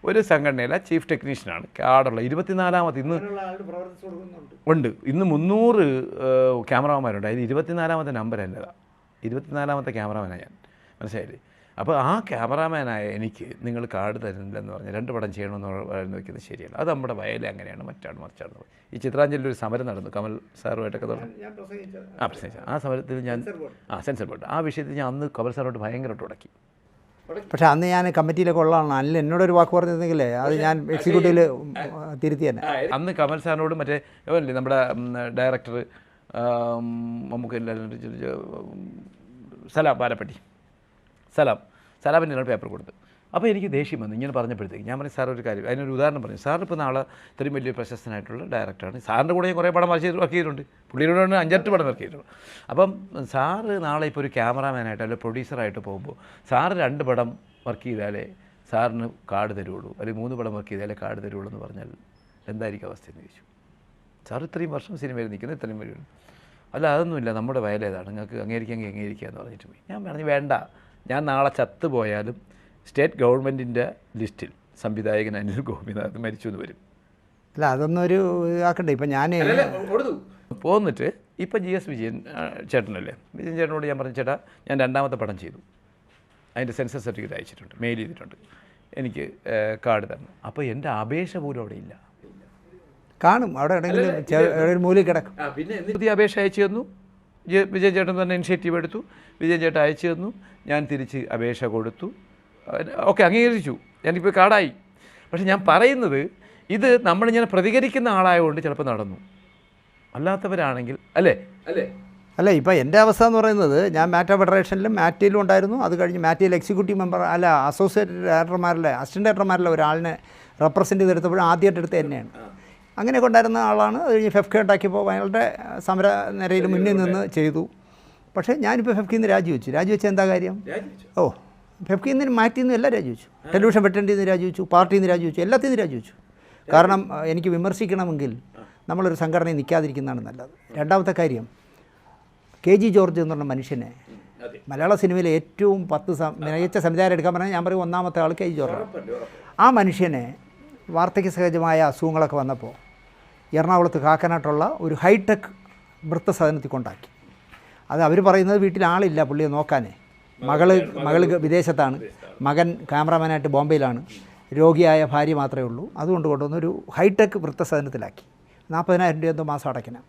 ഒരു സംഘടനയിലെ ചീഫ് ടെക്നീഷ്യനാണ് കാർഡുള്ള 24ാമത്തെ. ഇന്ന് ഉണ്ട്, ഇന്ന് 300 ക്യാമറമാന്മാരുണ്ട്. അതിൽ 24ാമത്തെ നമ്പർ എൻ്റെതാണ്, 24ാമത്തെ ക്യാമറമാനാണ് ഞാൻ, മനസ്സിലായില്ലേ? അപ്പോൾ ആ ക്യാമറാമാനായ എനിക്ക് നിങ്ങൾ കാർഡ് തരുന്നില്ലെന്ന് പറഞ്ഞാൽ 2 പടം ചെയ്യണമെന്ന് പറയുന്നത് വയ്ക്കുന്നത് ശരിയല്ല. അത് നമ്മുടെ വയലെ അങ്ങനെയാണ്, മറിച്ചാണ്. ഈ ചിത്രാഞ്ജലിയിൽ ഒരു സമരം നടന്നു, കമൽ സാറുമായിട്ടൊക്കെ തുടങ്ങി. പ്രശ്നിച്ച ആ സമരത്തിൽ ഞാൻ സെൻസർ ബോർഡ് ആ വിഷയത്തിൽ ഞാൻ അന്ന് കമൽ സാറോട്ട് ഭയങ്കരമായിട്ട് ഉടക്കി. പക്ഷേ അന്ന് ഞാൻ കമ്മിറ്റിയിലൊക്കെ ഉള്ളതാണ്. അല്ല എന്നോടൊരു വാക്ക് പറഞ്ഞിരുന്നെങ്കിലേ അത് ഞാൻ എക്സിക്യൂട്ടീവിൽ തിരുത്തി തന്നെ. അന്ന് കമൽ സാറിനോടും മറ്റേ നമ്മുടെ ഡയറക്ടർ നമുക്ക് സലാം പാലപ്പെട്ടി സലാമിൻ്റെ പേപ്പർ കൊടുത്തു. അപ്പോൾ എനിക്ക് ദേഷ്യം വന്നു ഇങ്ങനെ പറഞ്ഞപ്പോഴത്തേക്ക്. ഞാൻ പറഞ്ഞു, സാർ ഒരു കാര്യം, അതിനൊരു ഉദാഹരണം പറഞ്ഞു. സാറിപ്പോൾ നാളെ ഇത്രയും വലിയ പ്രശസ്തനായിട്ടുള്ള ഡയറക്ടറാണ്. സാറിൻ്റെ കൂടെ ഞാൻ കുറേ പടം വർക്ക് ചെയ്തിട്ടുണ്ട്, പുള്ളിയുടെ 5-8 പടം വർക്ക് ചെയ്തിട്ടുണ്ട്. അപ്പം സാറ് നാളെ ഇപ്പോൾ ഒരു ക്യാമറാമാനായിട്ട് അല്ലെങ്കിൽ പ്രൊഡ്യൂസറായിട്ട് പോകുമ്പോൾ സാറ് 2 പടം വർക്ക് ചെയ്താലേ സാറിന് കാർഡ് തരുള്ളൂ, അല്ലെങ്കിൽ 3 പടം വർക്ക് ചെയ്താലേ കാർഡ് തരുള്ളൂ എന്ന് പറഞ്ഞാൽ എന്തായിരിക്കും അവസ്ഥ എന്ന് ചോദിച്ചു. സാർ ഇത്രയും വർഷം സിനിമയിൽ നിൽക്കുന്നത്, ഇത്രയും വലിയ അല്ല അതൊന്നുമില്ല, നമ്മുടെ വയലേതാണ്, നിങ്ങൾക്ക് അംഗീകരിക്കുക എന്ന് പറഞ്ഞിട്ട് പോയി. ഞാൻ പറഞ്ഞു, വേണ്ട, ഞാൻ നാളെ ചത്തുപോയാലും സ്റ്റേറ്റ് ഗവൺമെൻറ്റിൻ്റെ ലിസ്റ്റിൽ സംവിധായകൻ അനിൽ ഗോപിനാഥ് മരിച്ചു എന്ന് വരും. അല്ല അതൊന്നും ഒരു ആക്കണ്ടേ. ഇപ്പം ഞാൻ പോന്നിട്ട് ഇപ്പം GS വിജയൻ ചേട്ടനല്ലേ, വിജയൻ ചേട്ടനോട് ഞാൻ പറഞ്ഞു, ചേട്ടാ ഞാൻ 2ാമത്തെ പടം ചെയ്തു, അതിൻ്റെ സെൻസർ സർട്ടിഫിക്കറ്റ് അയച്ചിട്ടുണ്ട്, മെയിൽ ചെയ്തിട്ടുണ്ട്, എനിക്ക് കാർഡ് തരണം. അപ്പോൾ എൻ്റെ അപേക്ഷ പോലും അവിടെ ഇല്ല, കാണും അവിടെ എവിടെയെങ്കിലും മൂലയിൽ കിടക്കും. പിന്നെ പുതിയ അപേക്ഷ അയച്ചു തന്നു, വിജയൻ ചേട്ടൻ തന്നെ ഇനിഷ്യേറ്റീവ് എടുത്തു, വിജയൻ ചേട്ടൻ അയച്ചു തന്നു, ഞാൻ തിരിച്ച് അപേക്ഷ കൊടുത്തു, ഓക്കെ അംഗീകരിച്ചു, ഞാനിപ്പോൾ കാർഡായി. പക്ഷെ ഞാൻ പറയുന്നത് ഇത് നമ്മളിങ്ങനെ പ്രതികരിക്കുന്ന ആളായതുകൊണ്ട് ചിലപ്പോൾ നടന്നു, അല്ലാത്തവരാണെങ്കിൽ അല്ല ഇപ്പോൾ എൻ്റെ അവസ്ഥ എന്ന് പറയുന്നത്, ഞാൻ മാറ്റ ഫെഡറേഷനിലും മാറ്റയിലും ഉണ്ടായിരുന്നു. അത് കഴിഞ്ഞ് മാറ്റയിൽ എക്സിക്യൂട്ടീവ് മെമ്പർ അസോസിയേറ്റ് ഡയറക്ടർമാരിലെ അസിസ്റ്റൻറ്റ് ഡയറക്ടർമാരിലെ ഒരാളിനെ റെപ്രസെൻറ്റ് ചെയ്തെടുത്തപ്പോഴും ആദ്യമായിട്ട് എടുത്ത് തന്നെയാണ്. അങ്ങനെയൊക്കെ ഉണ്ടായിരുന്ന ആളാണ്. അത് കഴിഞ്ഞ് ഫെഫ്ക ഉണ്ടാക്കിയപ്പോൾ അയാളുടെ സമര നിരയിൽ മുന്നിൽ നിന്ന് ചെയ്തു. പക്ഷേ ഞാനിപ്പോൾ ഫെഫ്കയിൽ നിന്ന് രാജിവെച്ച് എന്താ കാര്യം? ഫെഫ്കയിൽ നിന്ന് മാറ്റിയിൽ നിന്ന് എല്ലാം രാജിവെച്ചു. ടെലിവിഷൻ വെട്ടേണ്ടിയിൽ നിന്ന് രാജിവെച്ചു, പാർട്ടിയിൽ നിന്ന് രാജിവെച്ചു, എല്ലാത്തിൽ നിന്ന് രാജിവെച്ചു. കാരണം എനിക്ക് വിമർശിക്കണമെങ്കിൽ നമ്മളൊരു സംഘടനയിൽ നിൽക്കാതിരിക്കുന്നതാണ് നല്ലത്. രണ്ടാമത്തെ കാര്യം, KG ജോർജ് എന്നുള്ള മനുഷ്യനെ മലയാള സിനിമയിലെ ഏറ്റവും 10 മികച്ച സംവിധായകർ എടുക്കാൻ പറഞ്ഞാൽ ഞാൻ പറയും 1ാമത്തെ ആൾ KG ജോർജാണ്. ആ മനുഷ്യനെ വാർദ്ധക്യ സഹജമായ അസുഖങ്ങളൊക്കെ വന്നപ്പോൾ എറണാകുളത്ത് കാക്കനാട്ടുള്ള ഒരു ഹൈടെക് വൃദ്ധസദനത്തിൽ കൊണ്ടാക്കി. അത് അവർ പറയുന്നത് വീട്ടിൽ ആളില്ല പുള്ളിയെ നോക്കാൻ, മകൾ വിദേശത്താണ്, മകൻ ക്യാമറാമാനായിട്ട് ബോംബെയിലാണ്, രോഗിയായ ഭാര്യ മാത്രമേ ഉള്ളൂ. അതുകൊണ്ട് കൊണ്ടുവന്നൊരു ഹൈടെക് വൃദ്ധസദനത്തിലാക്കി. 40,000 രൂപ എന്തോ മാസം അടയ്ക്കണം.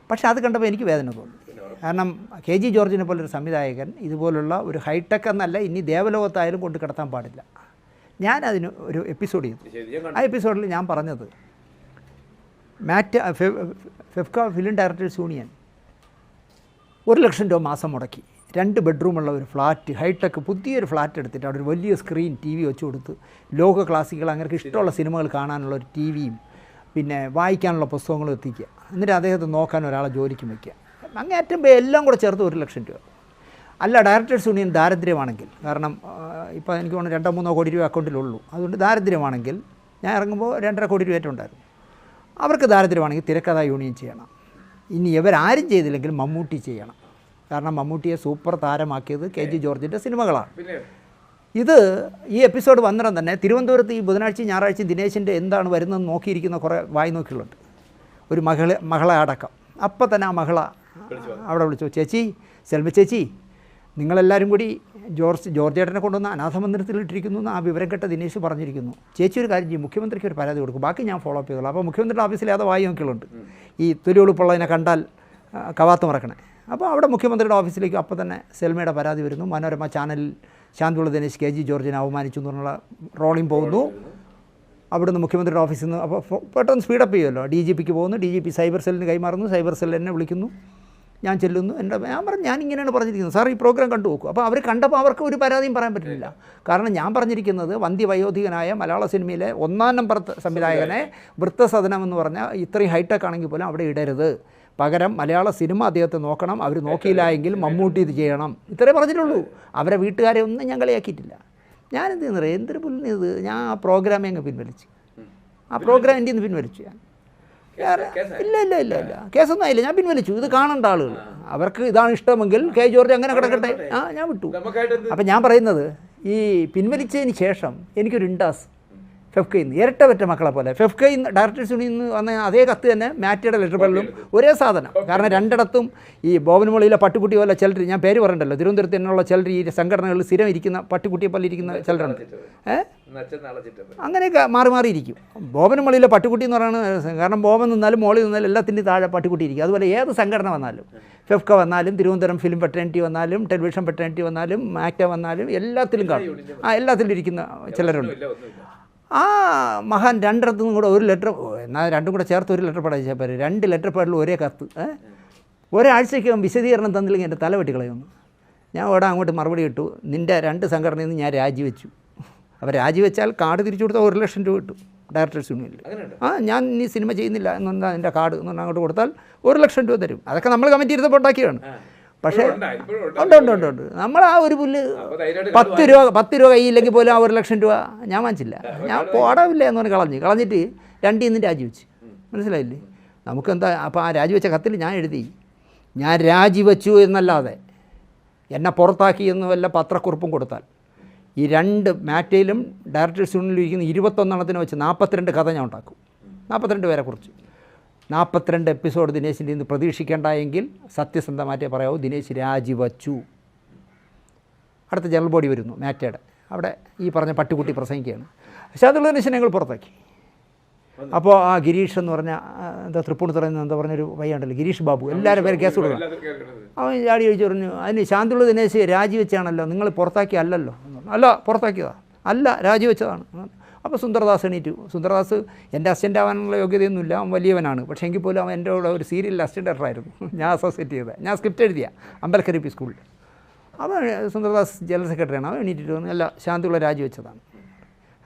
പക്ഷേ അത് കണ്ടപ്പോൾ എനിക്ക് വേദന തോന്നി. കാരണം KG ജോർജിനെ പോലൊരു സംവിധായകൻ ഇതുപോലുള്ള ഒരു ഹൈടെക് എന്നല്ല, ഇനി ദേവലോകത്തായാലും കൊണ്ട് കിടത്താൻ പാടില്ല. ഞാനതിന് ഒരു എപ്പിസോഡ് ചെയ്തു. ആ എപ്പിസോഡിൽ ഞാൻ പറഞ്ഞത്, ഫെഫ്ക ഫിലിം ഡയറക്ടേഴ്സ് യൂണിയൻ 1 ലക്ഷം രൂപ മാസം മുടക്കി 2 ബെഡ്റൂമുള്ള ഒരു ഫ്ലാറ്റ്, ഹൈടെക് പുതിയൊരു ഫ്ലാറ്റ് എടുത്തിട്ട് അവിടെ ഒരു വലിയ സ്ക്രീൻ TV വെച്ച് കൊടുത്ത് ലോക ക്ലാസിക്കൽ അങ്ങനെ ഇഷ്ടമുള്ള സിനിമകൾ കാണാനുള്ള ഒരു TVയും പിന്നെ വായിക്കാനുള്ള പുസ്തകങ്ങളും എത്തിക്കുക. എന്നിട്ട് അദ്ദേഹത്തെ നോക്കാൻ ഒരാളെ ജോലിക്ക് വയ്ക്കുക. അങ്ങേറ്റം എല്ലാം കൂടെ ചേർത്ത് 1 ലക്ഷം രൂപ. അല്ല, ഡയറക്ടേഴ്സ് യൂണിയൻ ദാരിദ്ര്യമാണെങ്കിൽ, കാരണം ഇപ്പോൾ എനിക്ക് തോന്നുന്നു 2-3 കോടി രൂപ അക്കൗണ്ടിലുള്ളൂ, അതുകൊണ്ട് ദാരിദ്ര്യമാണെങ്കിൽ ഞാൻ ഇറങ്ങുമ്പോൾ 2.5 കോടി രൂപ ഉണ്ടായിരുന്നു. അവർക്ക് ദാരിദ്ര്യമാണെങ്കിൽ തിരക്കഥാ യൂണിയൻ ചെയ്യണം. ഇനി ഇവരാരും ചെയ്തില്ലെങ്കിൽ മമ്മൂട്ടി ചെയ്യണം. കാരണം മമ്മൂട്ടിയെ സൂപ്പർ താരമാക്കിയത് KG ജോർജിൻ്റെ സിനിമകളാണ്. ഇത് ഈ എപ്പിസോഡ് വന്നിടം തന്നെ തിരുവനന്തപുരത്ത് ഈ ബുധനാഴ്ചയും ഞായറാഴ്ചയും ദിനേശിൻ്റെ എന്താണ് വരുന്നതെന്ന് നോക്കിയിരിക്കുന്ന കുറേ വായി നോക്കികളുണ്ട്. ഒരു മകളെ അടക്കം. അപ്പം തന്നെ ആ മകള അവിടെ വിളിച്ചു, ചേച്ചി സെൽമ ചേച്ചി, നിങ്ങളെല്ലാവരും കൂടി ജോർജേട്ടനെ കൊണ്ടുവന്ന് അനാഥ മന്ദിരത്തിലിട്ടിരിക്കുന്നു എന്ന് ആ വിവരം കേട്ട ദിനേശ് പറഞ്ഞിരിക്കുന്നു. ചേച്ചി ഒരു കാര്യം ചെയ്യും, മുഖ്യമന്ത്രിക്ക് ഒരു പരാതി കൊടുക്കും, ബാക്കി ഞാൻ ഫോളോ അപ്പ് ചെയ്തോളാം. അപ്പോൾ മുഖ്യമന്ത്രിയുടെ ഓഫീസിൽ ഏതോ വായി നോക്കിയുണ്ട്, ഈ തൊലിയൊളിപ്പുള്ളതിനെ കണ്ടാൽ കവാത്ത് മറക്കണേ. അപ്പോൾ അവിടെ മുഖ്യമന്ത്രിയുടെ ഓഫീസിലേക്ക് അപ്പോൾ തന്നെ സെൽമയുടെ പരാതി വരുന്നു. മനോരമ ചാനലിൽ ശാന്തിയുള്ള ദിനേശ് KG ജോർജിനെ അവമാനിച്ചു എന്നുള്ള റോളിംഗ് പോകുന്നു. അവിടുന്ന് മുഖ്യമന്ത്രിയുടെ ഓഫീസിൽ നിന്ന് അപ്പോൾ പെട്ടെന്ന് സ്പീഡപ്പ് ചെയ്യുമല്ലോ, DGPക്ക് പോകുന്നു. DGP സൈബർ സെല്ലിന് കൈമാറുന്നു. സൈബർ സെൽ എന്നെ വിളിക്കുന്നു. ഞാൻ ചെല്ലുന്നു. ഞാൻ പറഞ്ഞു, ഞാനിങ്ങനെയാണ് പറഞ്ഞിരിക്കുന്നത് സാർ, ഈ പ്രോഗ്രാം കണ്ടു നോക്കൂ. അപ്പോൾ അവർ കണ്ടപ്പോൾ അവർക്ക് ഒരു പരാതിയും പറയാൻ പറ്റില്ല. കാരണം ഞാൻ പറഞ്ഞിരിക്കുന്നത് വന്ധ്യവയോധികനായ മലയാള സിനിമയിലെ 1-ാം നമ്പർ സംവിധായകനെ വൃത്തസദനം എന്ന് പറഞ്ഞാൽ ഇത്രയും ഹൈടെക് ആണെങ്കിൽ പോലും അവിടെ ഇടരുത്. പകരം മലയാള സിനിമ അദ്ദേഹത്തെ നോക്കണം. അവർ നോക്കിയില്ല എങ്കിൽ മമ്മൂട്ടി ഇത് ചെയ്യണം. ഇത്രേ പറഞ്ഞിട്ടുള്ളൂ. അവരെ വീട്ടുകാരെ ഒന്നും ഞാൻ കളിയാക്കിയിട്ടില്ല. ഞാനെന്ത് ചെയ്യുന്നത്, എന്തൊരു പുല്ലിന് ഇത്, ഞാൻ ആ പ്രോഗ്രാമേ അങ്ങ് പിൻവലിച്ചു. ആ പ്രോഗ്രാം എൻ്റെ നിന്ന് പിൻവലിച്ചു ഞാൻ. ഇല്ല കേസൊന്നും ആയില്ല, ഞാൻ പിൻവലിച്ചു. ഇത് കാണേണ്ട ആളുകൾ, അവർക്ക് ഇതാണ് ഇഷ്ടമെങ്കിൽ ജോർജ് അങ്ങനെ കിടക്കട്ടെ, ഞാൻ വിട്ടു. അപ്പം ഞാൻ പറയുന്നത്, ഈ പിൻവലിച്ചതിന് ശേഷം എനിക്കൊരു ഇൻഡാസ് ഫെഫ്കയിൽ നിന്ന് ഇരട്ട പറ്റ മക്കളെ പോലെ, ഫെഫ്കയിൽ നിന്ന് ഡയറക്ടേഴ്സ് യൂണിയനിൽ നിന്ന് വന്ന അതേ കത്ത് തന്നെ മാറ്റിയുടെ ലെറ്റർ പേഡിലും ഒരേ സാധനം. കാരണം രണ്ടിടത്തും ഈ ബോബൻമോളിയിലെ പട്ടുകുട്ടി പോലെ ചിലർ, ഞാൻ പേര് പറയണ്ടല്ലോ, തിരുവനന്തപുരത്ത് തന്നെയുള്ള ചിലർ ഈ സംഘടനകളിൽ സ്ഥിരം ഇരിക്കുന്ന പട്ടുകുട്ടിയെ പോലെ ഇരിക്കുന്ന ചിലരുണ്ട്. അങ്ങനെയൊക്കെ മാറിയിരിക്കും. ബോബൻമോളിയിലെ പട്ടുകുട്ടി എന്ന് പറയുന്നത്, കാരണം ബോബൻ നിന്നാലും മോളിൽ നിന്നാലും എല്ലാത്തിൻ്റെയും താഴെ പട്ടുകുട്ടി ഇരിക്കും. അതുപോലെ ഏത് സംഘടന വന്നാലും, ഫെഫ്ക വന്നാലും, തിരുവനന്തപുരം ഫിലിം ഫെറ്റേണിറ്റി വന്നാലും, ടെലിവിഷൻ ഫെറ്റേണിറ്റി വന്നാലും, മാക്ട വന്നാലും എല്ലാത്തിലും കാണും. എല്ലാത്തിലും ഇരിക്കുന്ന ചിലരുണ്ട്. ആ മഹാൻ രണ്ടിടത്തും കൂടെ ഒരു ലെറ്റർ, എന്നാൽ രണ്ടും കൂടെ ചേർത്ത് ഒരു ലെറ്റർ പേഡ് അയച്ചാൽ പോരെ. 2 ലെറ്റർ പേഡിൽ ഒരേ കത്ത്. ഒരാഴ്ചയ്ക്ക് വിശദീകരണം തന്നില്ലെങ്കിൽ എൻ്റെ തല വെട്ടിക്കളയുന്നു. ഞാൻ ഓടാൻ അങ്ങോട്ട് മറുപടി ഇട്ടു, നിൻ്റെ 2 സംഘടനയിൽ നിന്ന് ഞാൻ രാജിവെച്ചു. അപ്പോൾ രാജിവെച്ചാൽ കാർഡ് തിരിച്ചു കൊടുത്താൽ 1 ലക്ഷം രൂപ കിട്ടും ഡയറക്ടേഴ്സ് യൂണിയനിൽ. ഞാൻ ഇനി സിനിമ ചെയ്യുന്നില്ല എന്നാ എൻ്റെ കാർഡ് എന്ന് പറഞ്ഞാൽ അങ്ങോട്ട് കൊടുത്താൽ 1 ലക്ഷം രൂപ തരും. അതൊക്കെ നമ്മൾ കമ്മിറ്റി ഇരുന്നപ്പോൾ ഉണ്ടാക്കിയാണ്. പക്ഷേ ഉണ്ട് നമ്മൾ ആ ഒരു പുല്ല് 10 രൂപ കയ്യില്ലെങ്കിൽ പോലും ആ 1 ലക്ഷം രൂപ ഞാൻ വാങ്ങിച്ചില്ല. ഞാൻ പോടാവില്ല എന്ന് പറഞ്ഞ് കളഞ്ഞിട്ട് 2 ഇന്നും രാജിവെച്ച്. മനസ്സിലായില്ലേ നമുക്കെന്താ? അപ്പോൾ ആ രാജിവെച്ച കത്തിൽ ഞാൻ എഴുതി, ഞാൻ രാജിവെച്ചു എന്നല്ലാതെ എന്നെ പുറത്താക്കി എന്ന് വല്ല പത്രക്കുറിപ്പും കൊടുത്താൽ ഈ 2 മാറ്റയിലും ഡയറക്ടേഴ്സ് യൂണിയനിലും ഇരിക്കുന്ന 21 വെച്ച് 42 കഥ ഞാൻ ഉണ്ടാക്കും. 42 പേരെ കുറിച്ച് 42 എപ്പിസോഡ് ദിനേശിൻ്റെ ഇന്ന് പ്രതീക്ഷിക്കേണ്ട എങ്കിൽ സത്യസന്ധമായിട്ടേ പറയാവൂ, ദിനേശ് രാജിവച്ചു. അടുത്ത ജനറൽ ബോഡി വരുന്നു മാറ്റയുടെ, അവിടെ ഈ പറഞ്ഞ പട്ടുകുട്ടി പ്രസംഗിക്കുകയാണ്. പക്ഷേ അതുള്ള ദിനേശിനെ ഞങ്ങൾ പുറത്താക്കി. അപ്പോൾ ആ ഗിരീഷ് എന്ന് പറഞ്ഞ എന്താ തൃപ്പൂണിത്തുറ എന്താ പറഞ്ഞൊരു പയ്യുണ്ടല്ലോ, ഗിരീഷ് ബാബു, എല്ലാവരും പേര് കേസ് കൊടുക്കണം. അവൻ ചാടി ചോദിച്ചു പറഞ്ഞു, അതിന് ശാന്തിയുള്ള ദിനേശ് രാജിവെച്ചാണല്ലോ, നിങ്ങൾ പുറത്താക്കി അല്ലല്ലോ. അല്ല പുറത്താക്കിയതാണ്, അല്ല രാജിവെച്ചതാണ്. അപ്പോൾ സുന്ദർദാസ് എണീറ്റു. സുന്ദർദാസ് എൻ്റെ അസിസ്റ്റൻ്റ് ആവാനുള്ള യോഗ്യതയൊന്നുമില്ല, അവൻ വലിയവനാണ്. പക്ഷേ എങ്കിൽ പോലും അവൻ എൻ്റെ കൂടെ ഒരു സീരിയലിൽ അസിസ്റ്റൻ്റ് ഡയറക്ടറായിരുന്നു. ഞാൻ അസോസിയേറ്റ് ചെയ്തത്, ഞാൻ സ്ക്രിപ്റ്റ് എഴുതിയ അമ്പലക്കര പി സ്കൂളിൽ. അവൻ സുന്ദർദാസ് ജനറൽ സെക്രട്ടറിയാണ്. അവൻ എണീറ്റിട്ട് വന്നു, അല്ല ശാന്തിയുള്ള രാജിവെച്ചതാണ്.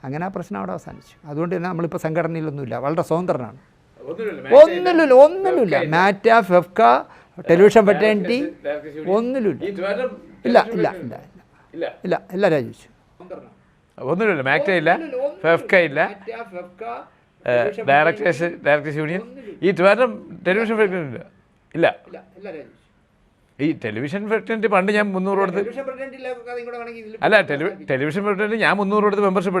അങ്ങനെ ആ പ്രശ്നം അവിടെ അവസാനിച്ചു. അതുകൊണ്ട് തന്നെ നമ്മളിപ്പോൾ സംഘടനയിലൊന്നുമില്ല, വളരെ സ്വതന്ത്രനാണ്. ഒന്നിലുമില്ല മാറ്റ, ഫെഫ്ക, ടെലിവിഷൻ ഫെറ്റേണിറ്റി ഒന്നിലുമില്ല. ഇല്ല എല്ലാം രാജിവെച്ചു. ഒന്നുമില്ല, മാക്ട ഇല്ല, ഫെഫ്ക ഇല്ല, ഡയറക്ടേഴ്സ് യൂണിയൻ, ഈ ട്രിവാൻഡ്രം ടെലിവിഷൻ ഫെറ്റേണിറ്റി ഇല്ല. ഈ ടെലിവിഷൻ ഫെറ്റേണിറ്റി പണ്ട് ഞാൻ 300 കൊടുത്ത്, അല്ല ടെലിവിഷൻ ഫെറ്റേണിറ്റി ഞാൻ 300 കൊടുത്ത് മെമ്പർഷിപ്പ്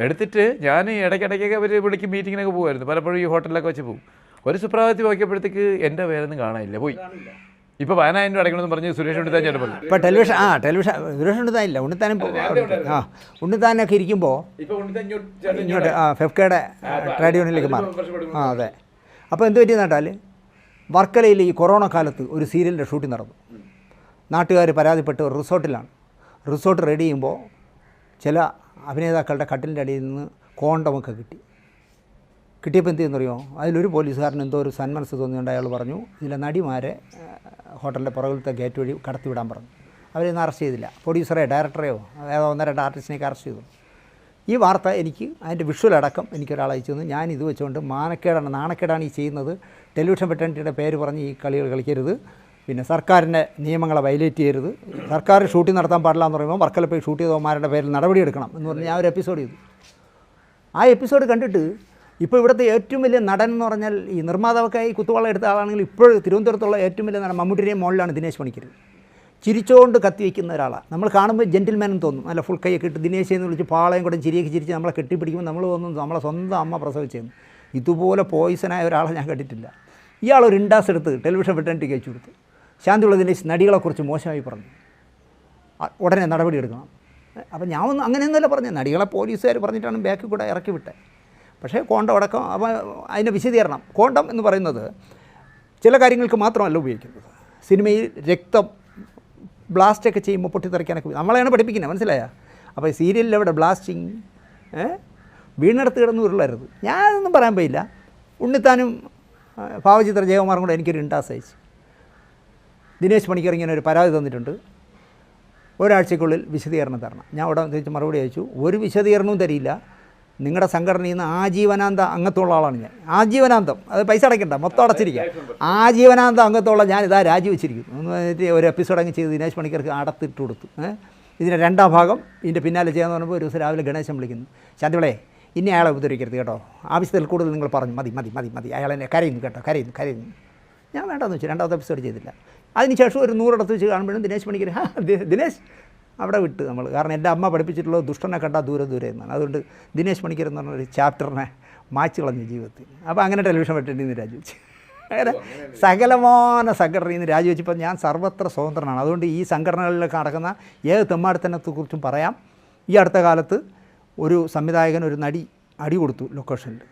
എടുത്തിട്ട് ഞാൻ ഇടയ്ക്കിടയ്ക്കൊക്കെ അവർ വിളിക്കും, മീറ്റിങ്ങിനൊക്കെ പോകുമായിരുന്നു. പലപ്പോഴും ഈ ഹോട്ടലിലൊക്കെ വെച്ച് പോകും. ഒരു സുപ്രഭാതത്തിൽ നോക്കിയപ്പോഴത്തേക്ക് എൻ്റെ പേരൊന്നും കാണാനില്ല, പോയി. ഇപ്പോൾ 10,000 രൂപ അടയ്ക്കണമെന്ന് പറഞ്ഞ് സുരേഷ് ഉണ്ണിത്താൻ ചേട്ടൻ പറഞ്ഞു. ഇപ്പോൾ ടെലിവിഷൻ സുരേഷ് ഉണ്ണിത്താനില്ല, ഉണ്ണിത്താനും ഉണ്ണിത്താനൊക്കെ ഇരിക്കുമ്പോൾ ഇങ്ങോട്ട് ഫെഫ്കയുടെ ട്രേഡ് യൂണിയനിലേക്ക് മാറും. അതെ. അപ്പോൾ എന്ത് പറ്റിയെന്ന് കേട്ടാൽ, വർക്കലയിൽ ഈ കൊറോണ കാലത്ത് ഒരു സീരിയലിൻ്റെ ഷൂട്ടിംഗ് നടന്നു. നാട്ടുകാർ പരാതിപ്പെട്ട് ഒരു റിസോർട്ടിലാണ്. റിസോർട്ട് റെഡി ചെയ്യുമ്പോൾ ചില അഭിനേതാക്കളുടെ കട്ടിലിൻ്റെ അടിയിൽ നിന്ന് കോണ്ടമൊക്കെ കിട്ടിയപ്പോൾ എന്ത് ചെയ്യുന്നറിയോ, അതിലൊരു പോലീസുകാരൻ എന്തോ ഒരു സന്മനസ് തോന്നിയുണ്ട്. അയാൾ പറഞ്ഞു, ഇതിലെ നടിമാരെ ഹോട്ടലിൻ്റെ പുറകിലത്തെ ഗേറ്റ് വഴി കടത്തിവിടാൻ പറഞ്ഞു. അവരൊന്നും അറസ്റ്റ് ചെയ്തില്ല. പ്രൊഡ്യൂസറെയോ ഡയറക്ടറെയോ ഏതോ 1-2 ആർട്ടിസ്റ്റിനെയൊക്കെ അറസ്റ്റ് ചെയ്തു. ഈ വാർത്ത എനിക്ക് അതിൻ്റെ വിഷ്വൽ അടക്കം എനിക്കൊരാൾ അയച്ചു തന്നു. ഞാൻ ഇത് വെച്ചുകൊണ്ട് നാണക്കേടാണ് ഈ ചെയ്യുന്നത്, ടെലിവിഷൻ ഫെറ്റേണിറ്റിയുടെ പേര് പറഞ്ഞ് ഈ കളികൾ കളിക്കരുത്, പിന്നെ സർക്കാരിൻ്റെ നിയമങ്ങളെ വയലേറ്റ് ചെയ്യരുത്, സർക്കാർ ഷൂട്ടിംഗ് നടത്താൻ പാടില്ല എന്ന് പറയുമ്പോൾ വർക്കല പോയി ഷൂട്ട് ചെയ്തവന്മാരുടെ പേരിൽ നടപടിയെടുക്കണം എന്ന് പറഞ്ഞ് ഞാൻ ഒരു എപ്പിസോഡ് ചെയ്തു. ആ എപ്പിസോഡ് കണ്ടിട്ട് ഇപ്പോൾ ഇവിടുത്തെ ഏറ്റവും വലിയ നടൻ എന്ന് പറഞ്ഞാൽ, ഈ നിർമ്മാതാവൊക്കെയായി കുത്തുവള്ളം എടുത്ത ആളാണെങ്കിൽ ഇപ്പോൾ തിരുവനന്തപുരത്തുള്ള ഏറ്റവും വലിയ നടൻ മമ്മൂട്ടിയുടെയും മുകളിലാണ് ദിനേശ് പണിക്കർ. ചിരിച്ചുകൊണ്ട് കത്തിവയ്ക്കുന്ന ഒരാളാണ്. നമ്മൾ കാണുമ്പോൾ ജെൻറ്റിൽമാൻ എന്ന് തോന്നും, നല്ല ഫുൾ കൈയൊക്കെ ഇട്ട് ദിനേശ് എന്ന് വിളിച്ച് പാളയും കൂടെ ചിരിയൊക്കെ ചിരിച്ച് നമ്മളെ കെട്ടിപ്പിടിക്കുമ്പോൾ നമ്മൾ തോന്നുന്നു നമ്മളെ സ്വന്തം അമ്മ പ്രസവിച്ചെന്ന്. ഇതുപോലെ പോയിസനായ ഒരാളെ ഞാൻ കണ്ടിട്ടില്ല. ഇയാളൊരു ഇൻഡാസ് എടുത്ത് ടെലിവിഷൻ വെട്ടൻറ്റിക്ക് അയച്ചു കൊടുത്തു. ശാന്തിയുള്ള ദിനേശ് നടികളെക്കുറിച്ച് മോശമായി പറഞ്ഞു, ഉടനെ നടപടി എടുക്കണം. അപ്പം ഞാൻ ഒന്നും അങ്ങനെയൊന്നുമല്ല പറഞ്ഞത്, നടികളെ പോലീസുകാർ പറഞ്ഞിട്ടാണ് ബാക്കിൽ കൂടെ ഇറക്കി വിട്ടത്. പക്ഷേ കോണ്ടം അടക്കം അപ്പോൾ അതിൻ്റെ വിശദീകരണം, കോണ്ടം എന്ന് പറയുന്നത് ചില കാര്യങ്ങൾക്ക് മാത്രമല്ല ഉപയോഗിക്കുന്നത്. സിനിമയിൽ രക്തം ബ്ലാസ്റ്റൊക്കെ ചെയ്യുമ്പോൾ പൊട്ടിത്തെറിക്കാനൊക്കെ നമ്മളെയാണ് പഠിപ്പിക്കുന്നത്, മനസ്സിലായ? അപ്പോൾ സീരിയലിൽ അവിടെ ബ്ലാസ്റ്റിങ് വീണെടുത്ത് കിടന്ന് ഉരുളരുത്. ഞാനൊന്നും പറയാൻ പോയില്ല. ഉണ്ണിത്താനും ഭാവചിത്ര ജയകുമാറും കൂടെ എനിക്കൊരു ഇൻഡാസ് അയച്ചു. ദിനേശ് പണിക്കർ ഇങ്ങനെ ഒരു പരാതി തന്നിട്ടുണ്ട്, ഒരാഴ്ചക്കുള്ളിൽ വിശദീകരണം തരണം. ഞാൻ അവിടെ തിരിച്ച് മറുപടി അയച്ചു, ഒരു വിശദീകരണവും തരില്ല, നിങ്ങളുടെ സംഘടനയിൽ നിന്ന് ആജീവനാന്ത അംഗത്തുള്ള ആളാണ് ഞാൻ. ആജീവനാന്തം, അത് പൈസ അടയ്ക്കണ്ട, മൊത്തം അടച്ചിരിക്കുക. ആജീവനാന്തം അംഗത്തുള്ള ഞാൻ ഇതാ രാജിവെച്ചിരിക്കുന്നു എന്ന് ഒരു എപ്പിസോഡ് അങ്ങ് ചെയ്ത് ദിനേശ് പണിക്കർക്ക് അടത്തിട്ട് കൊടുത്തു. ഇതിൻ്റെ രണ്ടാം ഭാഗം ഇതിൻ്റെ പിന്നാലെ ചെയ്യാന്ന് പറഞ്ഞപ്പോൾ ഒരു ദിവസം രാവിലെ ഗണേശൻ വിളിക്കുന്നു, ശാന്തിവിളെ ഇനി അയാളെ ഉപദ്രവിക്കരുത് കേട്ടോ, ആവശ്യത്തിൽ കൂടുതൽ നിങ്ങൾ പറഞ്ഞു, മതി മതി മതി മതി, അയാളെന്നെ കരയുന്നു കേട്ടോ, കരയുന്നു. ഞാൻ വേണ്ടെന്ന് വെച്ചു, രണ്ടാമത്തെ എപ്പിസോഡ് ചെയ്തില്ല. അതിനുശേഷം ഒരു 100 ഇടത്ത് വെച്ച് കാണുമ്പോഴും ദിനേശ് പണിക്കർ ദിനേശ് അവിടെ വിട്ട് നമ്മൾ, കാരണം എൻ്റെ അമ്മ പഠിപ്പിച്ചിട്ടുള്ളത് ദുഷ്ടനെ കണ്ടാൽ ദൂരെ എന്നാണ്. അതുകൊണ്ട് ദിനേശ് പണിക്കർ എന്ന് പറഞ്ഞൊരു ചാപ്റ്ററിനെ മായ്ച്ചു കളഞ്ഞു ജീവിതത്തിൽ. അപ്പോൾ അങ്ങനെ ടെലിവിഷൻ വെട്ടേണ്ടി നിന്ന് രാജിവെച്ച്, അങ്ങനെ സകലമാന സംഘടനയിൽ നിന്ന് രാജിവെച്ചപ്പോൾ ഞാൻ സർവത്ര സ്വതന്ത്രനാണ്. അതുകൊണ്ട് ഈ സംഘടനകളിലൊക്കെ നടക്കുന്ന ഏത് തെമ്മാടിത്തനത്തെക്കുറിച്ചും പറയാം. ഈ അടുത്ത കാലത്ത് ഒരു സംവിധായകൻ ഒരു നടി അടി കൊടുത്തു ലൊക്കേഷനിൽ.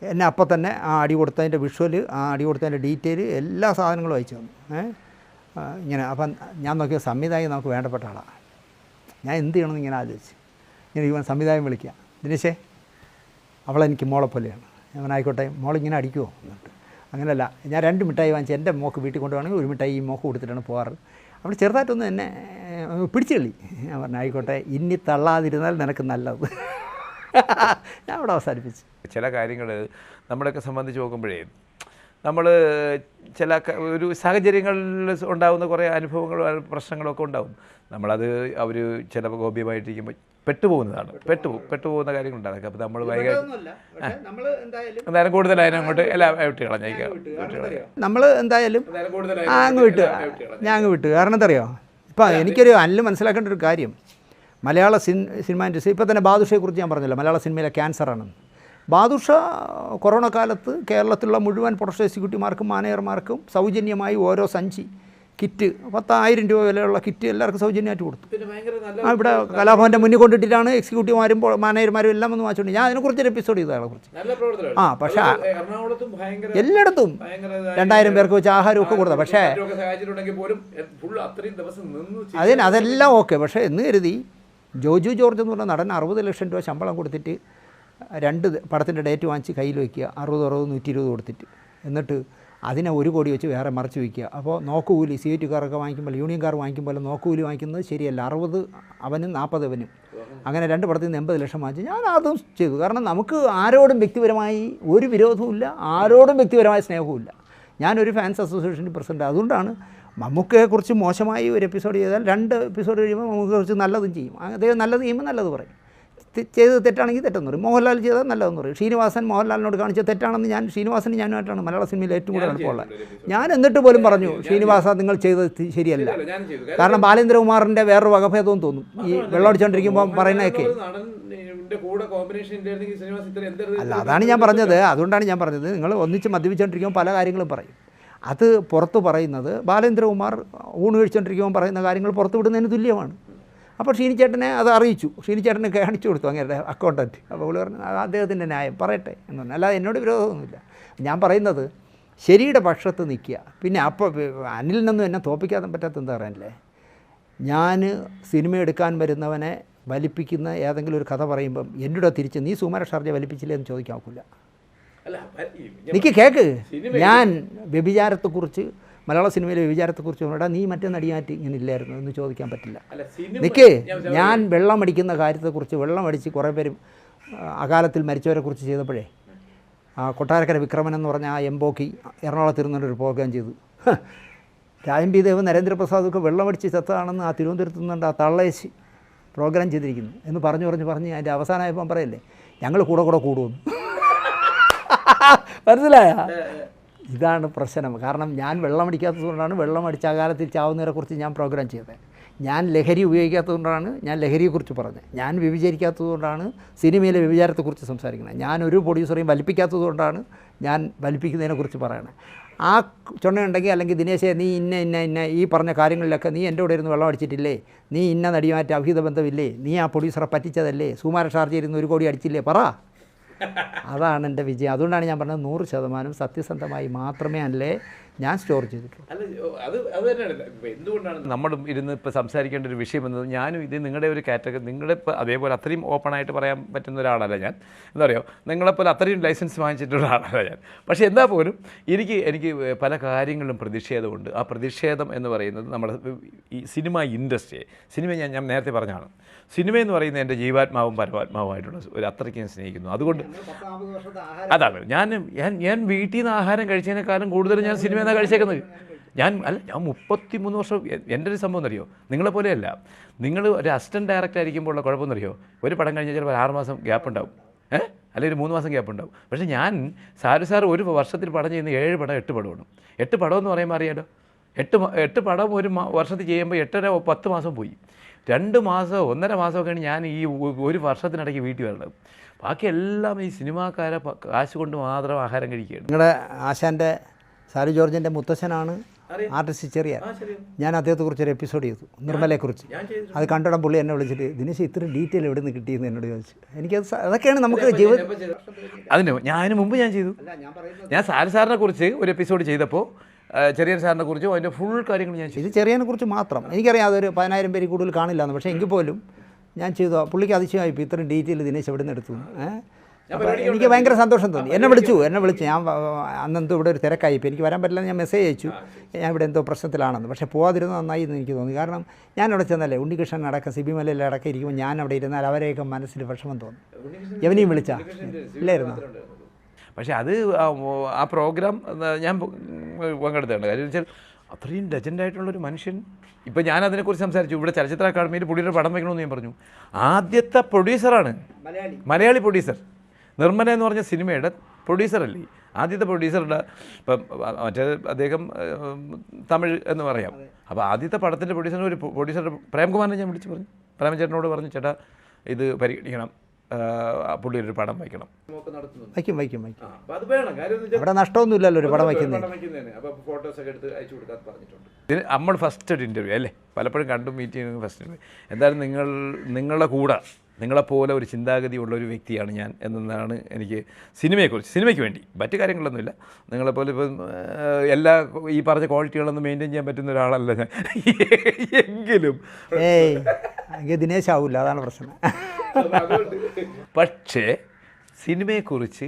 എന്നെ അപ്പം തന്നെ ആ അടി കൊടുത്തതിൻ്റെ വിഷ്വല്, ആ അടി കൊടുത്തതിൻ്റെ ഡീറ്റെയിൽ, എല്ലാ സാധനങ്ങളും അയച്ചു തന്നു. ഇങ്ങനെ അപ്പം ഞാൻ നോക്കിയ സംവിധായകൻ നമുക്ക് വേണ്ടപ്പെട്ട ആളാണ്. ഞാൻ എന്ത് ചെയ്യണമെന്ന് ഇങ്ങനെ ആലോചിച്ച് ഇങ്ങനെ സംവിധായകൻ വിളിക്കുക, ദിനേശേ അവളെനിക്ക് മോളെ പോലെയാണ്. ഞാൻ ആയിക്കോട്ടെ, മോളിങ്ങനെ അടിക്കുമോ എന്നിട്ട്. അങ്ങനെയല്ല, ഞാൻ 2 മിഠായി വാങ്ങിച്ച് എൻ്റെ മോക്ക് വീട്ടിൽ കൊണ്ടുപോകണമെങ്കിൽ 1 മിഠായി ഈ മോക്ക് കൊടുത്തിട്ടാണ് പോകാറ്. അവിടെ ചെറുതായിട്ടൊന്ന് എന്നെ പിടിച്ചു കളി. ഞാൻ പറഞ്ഞു ആയിക്കോട്ടെ, ഇനി തള്ളാതിരുന്നാൽ നിനക്ക് നല്ലത്. ഞാൻ അവിടെ അവസാനിപ്പിച്ചു. ചില കാര്യങ്ങൾ നമ്മളൊക്കെ സംബന്ധിച്ച് നോക്കുമ്പോഴേ നമ്മൾ ചില ഒരു സാഹചര്യങ്ങളിൽ ഉണ്ടാകുന്ന കുറേ അനുഭവങ്ങളും പ്രശ്നങ്ങളൊക്കെ ഉണ്ടാവും. നമ്മളത് അവർ ചിലപ്പോൾ ഗോപ്യമായിട്ടിരിക്കുമ്പോൾ പെട്ടുപോകുന്നതാണ്, പെട്ടുപോകുന്ന കാര്യങ്ങളുണ്ടാകും. അപ്പോൾ നമ്മൾ എന്തായാലും കൂടുതലായാലും അങ്ങോട്ട് എല്ലാം വിട്ട് കളഞ്ഞേക്കാം. നമ്മൾ എന്തായാലും അങ്ങ് വിട്ടു. കാരണം എന്താ അറിയോ, ഇപ്പം എനിക്കൊരു മനസ്സിലാക്കേണ്ട ഒരു കാര്യം, മലയാള സിനിമ ഇൻഡസ്ട്രി ഇപ്പോൾ തന്നെ ബാദുഷയെക്കുറിച്ച് ഞാൻ പറഞ്ഞല്ലോ, മലയാള സിനിമയിലെ ക്യാൻസറാണെന്ന്. ബാദുഷ കൊറോണ കാലത്ത് കേരളത്തിലുള്ള മുഴുവൻ പ്രൊഡക്ഷൻ എക്സിക്യൂട്ടീവ്മാർക്കും മാനേജർമാർക്കും സൗജന്യമായി ഓരോ സഞ്ചി കിറ്റ് 10,000 രൂപ വിലയുള്ള കിറ്റ് എല്ലാവർക്കും സൗജന്യമായിട്ട് കൊടുത്തു. ഇവിടെ കലാഭവൻ്റെ മുന്നിൽ കൊണ്ടിട്ടിട്ടാണ് എക്സിക്യൂട്ടീവ്മാരും മാനേജർമാരും എല്ലാം ഒന്ന് വാങ്ങിച്ചുകൊണ്ട്. ഞാൻ അതിനെക്കുറിച്ചൊരു എപ്പിസോഡ് ചെയ്തു അയാളെക്കുറിച്ച്. പക്ഷേ എല്ലായിടത്തും 2000 പേർക്ക് വെച്ച് ആഹാരമൊക്കെ കൊടുത്തത്. പക്ഷേ അതെല്ലാം ഓക്കെ. പക്ഷേ എന്ന് കരുതി ജോജു ജോർജ് എന്ന് പറഞ്ഞ നടൻ 60 ലക്ഷം രൂപ ശമ്പളം കൊടുത്തിട്ട് 2 പടത്തിൻ്റെ ഡേറ്റ് വാങ്ങിച്ച് കയ്യിൽ വയ്ക്കുക, 60, 120 കൊടുത്തിട്ട്, എന്നിട്ട് അതിനെ 1 കോടി വെച്ച് വേറെ മറച്ച് വയ്ക്കുക. അപ്പോൾ നോക്കുകൂലി CIT-കാരൊക്കെ വാങ്ങിക്കുമ്പോൾ, യൂണിയൻകാർ വാങ്ങിക്കുമ്പോൾ നോക്കുകൂലി വാങ്ങിക്കുന്നത് ശരിയല്ല. 60 അവനും 40 അവനും, അങ്ങനെ 2 പടത്തിൽ നിന്ന് 80 ലക്ഷം വാങ്ങിച്ച് ഞാൻ അതും ചെയ്തു. കാരണം നമുക്ക് ആരോടും വ്യക്തിപരമായി ഒരു വിരോധവുമില്ല, ആരോടും വ്യക്തിപരമായ സ്നേഹവുമില്ല. ഞാനൊരു ഫാൻസ് അസോസിയേഷൻ്റെ പ്രസിഡന്റ്. അതുകൊണ്ടാണ് മമ്മൂക്കയെക്കുറിച്ച് മോശമായി ഒരു എപ്പിസോഡ് ചെയ്താൽ 2 എപ്പിസോഡ് കഴിയുമ്പോൾ മമ്മൂക്കയെക്കുറിച്ച് നല്ലതും ചെയ്യും. അദ്ദേഹം നല്ലത് ചെയ്യുമ്പോൾ നല്ലത് പറയും, ചെയ്തത് തെറ്റാണെങ്കിൽ തെറ്റെന്ന് പറയും. മോഹൻലാൽ ചെയ്തത് നല്ലതെന്ന് പറയും. ശ്രീനിവാസൻ മോഹൻലാലിനോട് കാണിച്ച തെറ്റാണെന്ന് ഞാനുമായിട്ടാണ് മലയാള സിനിമയിൽ ഏറ്റവും കൂടുതൽ എളുപ്പമുള്ളത്. ഞാൻ എന്നിട്ട് പോലും പറഞ്ഞു, ശ്രീനിവാസ നിങ്ങൾ ചെയ്തത് ശരിയല്ല. കാരണം ബാലേന്ദ്രകുമാറിൻ്റെ വേറൊരു വകഭേദവും തോന്നും ഈ വെള്ളമടിച്ചുകൊണ്ടിരിക്കുമ്പോൾ പറയുന്നതൊക്കെ. അല്ല, അതാണ് ഞാൻ പറഞ്ഞത്. അതുകൊണ്ടാണ് ഞാൻ പറഞ്ഞത്, നിങ്ങൾ ഒന്നിച്ച് മദ്യപിച്ചുകൊണ്ടിരിക്കുമ്പോൾ പല കാര്യങ്ങളും പറയും. അത് പുറത്ത് പറയുന്നത് ബാലേന്ദ്രകുമാർ ഊണ് കഴിച്ചുകൊണ്ടിരിക്കുമ്പോൾ പറയുന്ന കാര്യങ്ങൾ പുറത്ത് വിടുന്നതിന് തുല്യമാണ്. അപ്പോൾ ഷീനിച്ചേട്ടനെ അത് അറിയിച്ചു, ഷീനിച്ചേട്ടനെ കാണിച്ചു കൊടുത്തു അങ്ങനെ അക്കൗണ്ടൻറ്റ്. അപ്പോൾ അവൾ പറഞ്ഞു അദ്ദേഹത്തിൻ്റെ ന്യായം പറയട്ടെ എന്ന് പറഞ്ഞു. അല്ലാതെ എന്നോട് വിരോധമൊന്നുമില്ല. ഞാൻ പറയുന്നത് ശരിയുടെ പക്ഷത്ത് നിൽക്കുക. പിന്നെ അപ്പോൾ അനിലിനൊന്നും എന്നെ തോൽപ്പിക്കാൻ പറ്റാത്ത എന്താ പറയാനല്ലേ, ഞാൻ സിനിമ എടുക്കാൻ വരുന്നവനെ വലിപ്പിക്കുന്ന ഏതെങ്കിലും ഒരു കഥ പറയുമ്പം എന്നോട് തിരിച്ച് നീ സുമാര ഷാർജ വലിപ്പിച്ചില്ലേ എന്ന് ചോദിക്കാൻ ഒക്കില്ല. എനിക്ക് കേൾക്ക്, ഞാൻ വ്യഭിചാരത്തെക്കുറിച്ച്, മലയാള സിനിമയിലെ വ്യഭിചാരത്തെക്കുറിച്ച് പറഞ്ഞാൽ നീ മറ്റേ നടിയായിട്ട് ഇങ്ങനെ ഇല്ലായിരുന്നു എന്ന് ചോദിക്കാൻ പറ്റില്ല. നിൽക്ക്, ഞാൻ വെള്ളം അടിക്കുന്ന കാര്യത്തെക്കുറിച്ച്, വെള്ളം അടിച്ച് കുറേ പേര് അകാലത്തിൽ മരിച്ചവരെക്കുറിച്ച് ചെയ്തപ്പോഴേ കൊട്ടാരക്കര വിക്രമൻ എന്ന് പറഞ്ഞ ആ എംബോക്കി എറണാകുളത്തിരുന്നൊരു പ്രോഗ്രാം ചെയ്തു. രാജൻ പി ദേവ്, നരേന്ദ്രപ്രസാദൊക്കെ വെള്ളമടിച്ച് ചത്തതാണെന്ന് ആ തിരുവനന്തപുരത്ത് നിന്നുണ്ട് ആ തള്ളേശി പ്രോഗ്രാം ചെയ്തിരിക്കുന്നു എന്ന് പറഞ്ഞ് അതിൻ്റെ അവസാനമായപ്പം പറയല്ലേ ഞങ്ങൾ കൂടെ കൂടുമെന്ന്. മനസ്സിലായ? ഇതാണ് പ്രശ്നം. കാരണം ഞാൻ വെള്ളം അടിക്കാത്തത് കൊണ്ടാണ് വെള്ളം അടിച്ച കാലത്തിൽ ചാവുന്നവരെക്കുറിച്ച് ഞാൻ പ്രോഗ്രാം ചെയ്തത്. ഞാൻ ലഹരി ഉപയോഗിക്കാത്തതുകൊണ്ടാണ് ഞാൻ ലഹരിയെക്കുറിച്ച് പറഞ്ഞത്. ഞാൻ വ്യഭിചരിക്കാത്തതുകൊണ്ടാണ് സിനിമയിലെ വ്യഭിചാരത്തെക്കുറിച്ച് സംസാരിക്കുന്നത്. ഞാനൊരു പ്രൊഡ്യൂസറെയും വലിപ്പിക്കാത്തതുകൊണ്ടാണ് ഞാൻ വലിപ്പിക്കുന്നതിനെക്കുറിച്ച് പറയണത്. ആ ചുണയുണ്ടെങ്കിൽ അല്ലെങ്കിൽ ദിനേശേ നീ ഇന്ന ഈ പറഞ്ഞ കാര്യങ്ങളിലൊക്കെ നീ എൻ്റെ കൂടെ ഇരുന്ന് വെള്ളം അടിച്ചിട്ടില്ലേ, നീ ഇന്ന നടിയുമായിട്ട് അവിഹിത ബന്ധമില്ലേ, നീ ആ പ്രൊഡ്യൂസറെ പറ്റിച്ചതല്ലേ, സുകുമാരൻ ഷാർജയിൽ ഇരുന്ന് 1 കോടി അടിച്ചില്ലേ, പറ. അതാണ് എൻ്റെ വിജയം. അതുകൊണ്ടാണ് ഞാൻ പറഞ്ഞത് 100% സത്യസന്ധമായി മാത്രമേ അല്ലേ ഞാൻ സ്റ്റോർ ചെയ്തിട്ടുള്ളൂ. അല്ല അത് തന്നെയാണ് എന്തുകൊണ്ടാണ് നമ്മൾ ഇരുന്ന് ഇപ്പോൾ സംസാരിക്കേണ്ട ഒരു വിഷയം എന്നത്. ഞാനും ഇത് നിങ്ങളുടെ ഒരു കാറ്റഗറി, നിങ്ങളുടെ ഇപ്പോൾ അതേപോലെ അത്രയും ഓപ്പണായിട്ട് പറയാൻ പറ്റുന്ന ഒരാളല്ല ഞാൻ. എന്താ പറയുക, നിങ്ങളെപ്പോലെ അത്രയും ലൈസൻസ് വാങ്ങിച്ചിട്ടുള്ള ഒരാളല്ല ഞാൻ. പക്ഷേ എന്താ പോലും എനിക്ക് പല കാര്യങ്ങളിലും പ്രതിഷേധമുണ്ട്. ആ പ്രതിഷേധം എന്ന് പറയുന്നത് നമ്മുടെ ഈ സിനിമ ഇൻഡസ്ട്രിയെ, സിനിമ ഞാൻ നേരത്തെ പറഞ്ഞതാണ്, സിനിമയെന്ന് പറയുന്നത് എൻ്റെ ജീവാത്മാവും പരമാത്മാവുമായിട്ടുള്ള ഒരു അത്രയ്ക്ക് ഞാൻ സ്നേഹിക്കുന്നു. അതുകൊണ്ട് അതാണ് ഞാൻ വീട്ടിൽ നിന്ന് ആഹാരം കഴിച്ചതിനേക്കാളും കൂടുതൽ ഞാൻ സിനിമ എന്നാണ് കഴിച്ചേക്കുന്നത്. ഞാൻ 33 വർഷം. എൻ്റെ ഒരു സംഭവം എന്നറിയോ, നിങ്ങളെപ്പോലെയല്ല. നിങ്ങൾ ഒരു അസിസ്റ്റൻറ്റ് ഡയറക്ടർ ആയിരിക്കുമ്പോഴുള്ള കുഴപ്പമെന്നറിയോ, ഒരു പടം കഴിഞ്ഞാൽ ചിലപ്പോൾ 6 മാസം ഗ്യാപ്പ് ഉണ്ടാവും, അല്ലെങ്കിൽ ഒരു 3 മാസം ഗ്യാപ്പ് ഉണ്ടാവും. പക്ഷേ ഞാൻ സാർ ഒരു വർഷത്തിൽ പടം ചെയ്യുന്ന 7 പടം 8 പടമാണ്. 8 പടം എന്ന് പറയുമ്പോൾ അറിയാലോ, 8 പടം ഒരു വർഷത്തിൽ ചെയ്യുമ്പോൾ 8-10 മാസം പോയി. 2 മാസമോ 1.5 മാസമൊക്കെയാണ് ഞാൻ ഈ ഒരു വർഷത്തിനിടയ്ക്ക് വീട്ടിൽ വരുന്നത്. ബാക്കിയെല്ലാം ഈ സിനിമാക്കാരെ കാശ് കൊണ്ട് മാത്രം ആഹാരം കഴിക്കുകയാണ്. നിങ്ങളുടെ ആശാൻ്റെ സാലു ജോർജിൻ്റെ മുത്തശ്ശനാണ് ആർട്ടിസ്റ്റ് ചെറിയ. ഞാൻ അദ്ദേഹത്തെക്കുറിച്ചൊരു എപ്പിസോഡ് ചെയ്തു, നിർമ്മലയെക്കുറിച്ച്. അത് കണ്ടിടം പുള്ളി എന്നെ വിളിച്ചിട്ട് ദിനേശ് ഇത്രയും ഡീറ്റെയിൽ എവിടെ നിന്ന് കിട്ടിയെന്ന് എന്നോട് ചോദിച്ചു. എനിക്കത് അതൊക്കെയാണ് നമുക്ക് ജീവിതം. അതിന് മുമ്പ് ഞാൻ ചെയ്തു. ഞാൻ സാറിനെ കുറിച്ച് ഒരു എപ്പിസോഡ് ചെയ്തപ്പോൾ, ചെറിയൻ സാറിനെ കുറിച്ചും അതിൻ്റെ ഫുൾ കാര്യങ്ങൾ ഞാൻ ചെയ്തു. ഇത് ചെറിയനെ കുറിച്ച് മാത്രം എനിക്കറിയാം. അതൊരു 10,000 പേര് കൂടുതൽ കാണില്ലാന്ന്. പക്ഷേ എങ്കിൽ പോലും ഞാൻ ചെയ്തു. പുള്ളിക്ക് അതിശയമായിപ്പോൾ ഇത്രയും ഡീറ്റെയിൽ ദിനേശ് എവിടെ നിന്ന് എടുത്തു. എനിക്ക് ഭയങ്കര സന്തോഷം തോന്നി. എന്നെ വിളിച്ചു. ഞാൻ അന്നെന്തോ ഇവിടെ ഒരു തിരക്കായിപ്പോൾ എനിക്ക് വരാൻ പറ്റില്ല. ഞാൻ മെസ്സേജ് അയച്ചു, ഞാൻ ഇവിടെ എന്തോ പ്രശ്നത്തിലാണെന്ന്. പക്ഷേ പോകാതിരുന്നത് നന്നായി എന്ന് എനിക്ക് തോന്നി. കാരണം ഞാൻ അവിടെ ചെന്നല്ലേ, ഉണ്ണികൃഷ്ണൻ അടക്കം സിബിമലയിൽ അടക്കം ഇരിക്കുമ്പോൾ ഞാൻ അവിടെ ഇരുന്നാൽ അവരെയൊക്കെ മനസ്സിൽ വിഷമം തോന്നി. എവനെയും വിളിച്ചാൽ ഇല്ലായിരുന്നു. പക്ഷേ അത് ആ പ്രോഗ്രാം ഞാൻ പങ്കെടുത്തതാണ്. കാര്യം വെച്ചാൽ അത്രയും ലെജൻഡായിട്ടുള്ളൊരു മനുഷ്യൻ. ഇപ്പോൾ ഞാൻ അതിനെക്കുറിച്ച് സംസാരിച്ചു. ഇവിടെ ചലച്ചിത്ര അക്കാദമിയിൽ പുള്ളിയുടെ പടം വയ്ക്കണമെന്ന് ഞാൻ പറഞ്ഞു. ആദ്യത്തെ പ്രൊഡ്യൂസറാണ്, മലയാളി പ്രൊഡ്യൂസർ. നിർമ്മല എന്ന് പറഞ്ഞ സിനിമയുടെ പ്രൊഡ്യൂസറല്ലേ, ആദ്യത്തെ പ്രൊഡ്യൂസറുടെ. ഇപ്പം മറ്റേ അദ്ദേഹം തമിഴ് എന്ന് പറയാം. അപ്പോൾ ആദ്യത്തെ പടത്തിൻ്റെ ഒരു പ്രൊഡ്യൂസറുടെ പ്രേംകുമാറിനെ ഞാൻ വിളിച്ച് പറഞ്ഞു, പ്രേമചേട്ടനോട് പറഞ്ഞു, ചേട്ടാ ഇത് പരിഗണിക്കണം, പുള്ളി ഒരു പടം വയ്ക്കണം. വയ്ക്കും. അവിടെ നഷ്ടമൊന്നുമില്ലല്ലോ ഒരു പടം വയ്ക്കുന്നത്. ഫോട്ടോസൊക്കെ എടുത്ത് അയച്ചു കൊടുക്കാൻ പറഞ്ഞിട്ടുണ്ട്. ഇതിന് നമ്മൾ ഫസ്റ്റ് ഒരു ഇൻ്റർവ്യൂ അല്ലേ, പലപ്പോഴും കണ്ടും മീറ്റ് ചെയ്യുന്നത് ഫസ്റ്റ് ഇൻ്റർവ്യൂ. എന്തായാലും നിങ്ങളുടെ കൂടെ നിങ്ങളെപ്പോലെ ഒരു ചിന്താഗതി ഉള്ളൊരു വ്യക്തിയാണ് ഞാൻ എന്നതാണ് എനിക്ക് സിനിമയ്ക്ക് വേണ്ടി. മറ്റു കാര്യങ്ങളൊന്നുമില്ല. നിങ്ങളെപ്പോലെ ഇപ്പം എല്ലാ ഈ പറഞ്ഞ ക്വാളിറ്റികളൊന്നും മെയിൻറ്റെയിൻ ചെയ്യാൻ പറ്റുന്ന ഒരാളല്ല ഞാൻ. എങ്കിലും ദിനേശ് ആവില്ല, അതാണ് പ്രശ്നം. പക്ഷേ സിനിമയെക്കുറിച്ച്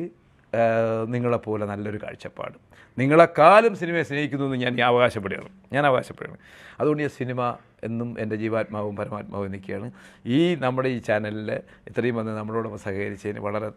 നിങ്ങളെപ്പോലെ നല്ലൊരു കാഴ്ചപ്പാട്, നിങ്ങളെക്കാളും സിനിമയെ സ്നേഹിക്കുന്നു എന്ന് ഞാൻ അവകാശപ്പെടുകയാണ്. അതുകൊണ്ട് ഈ സിനിമ എന്നും എൻ്റെ ജീവാത്മാവും പരമാത്മാവും നിൽക്കുകയാണ്. നമ്മുടെ ഈ ചാനലിൽ ഇത്രയും വന്ന് നമ്മളോടൊപ്പം സഹകരിച്ചതിന് വളരെ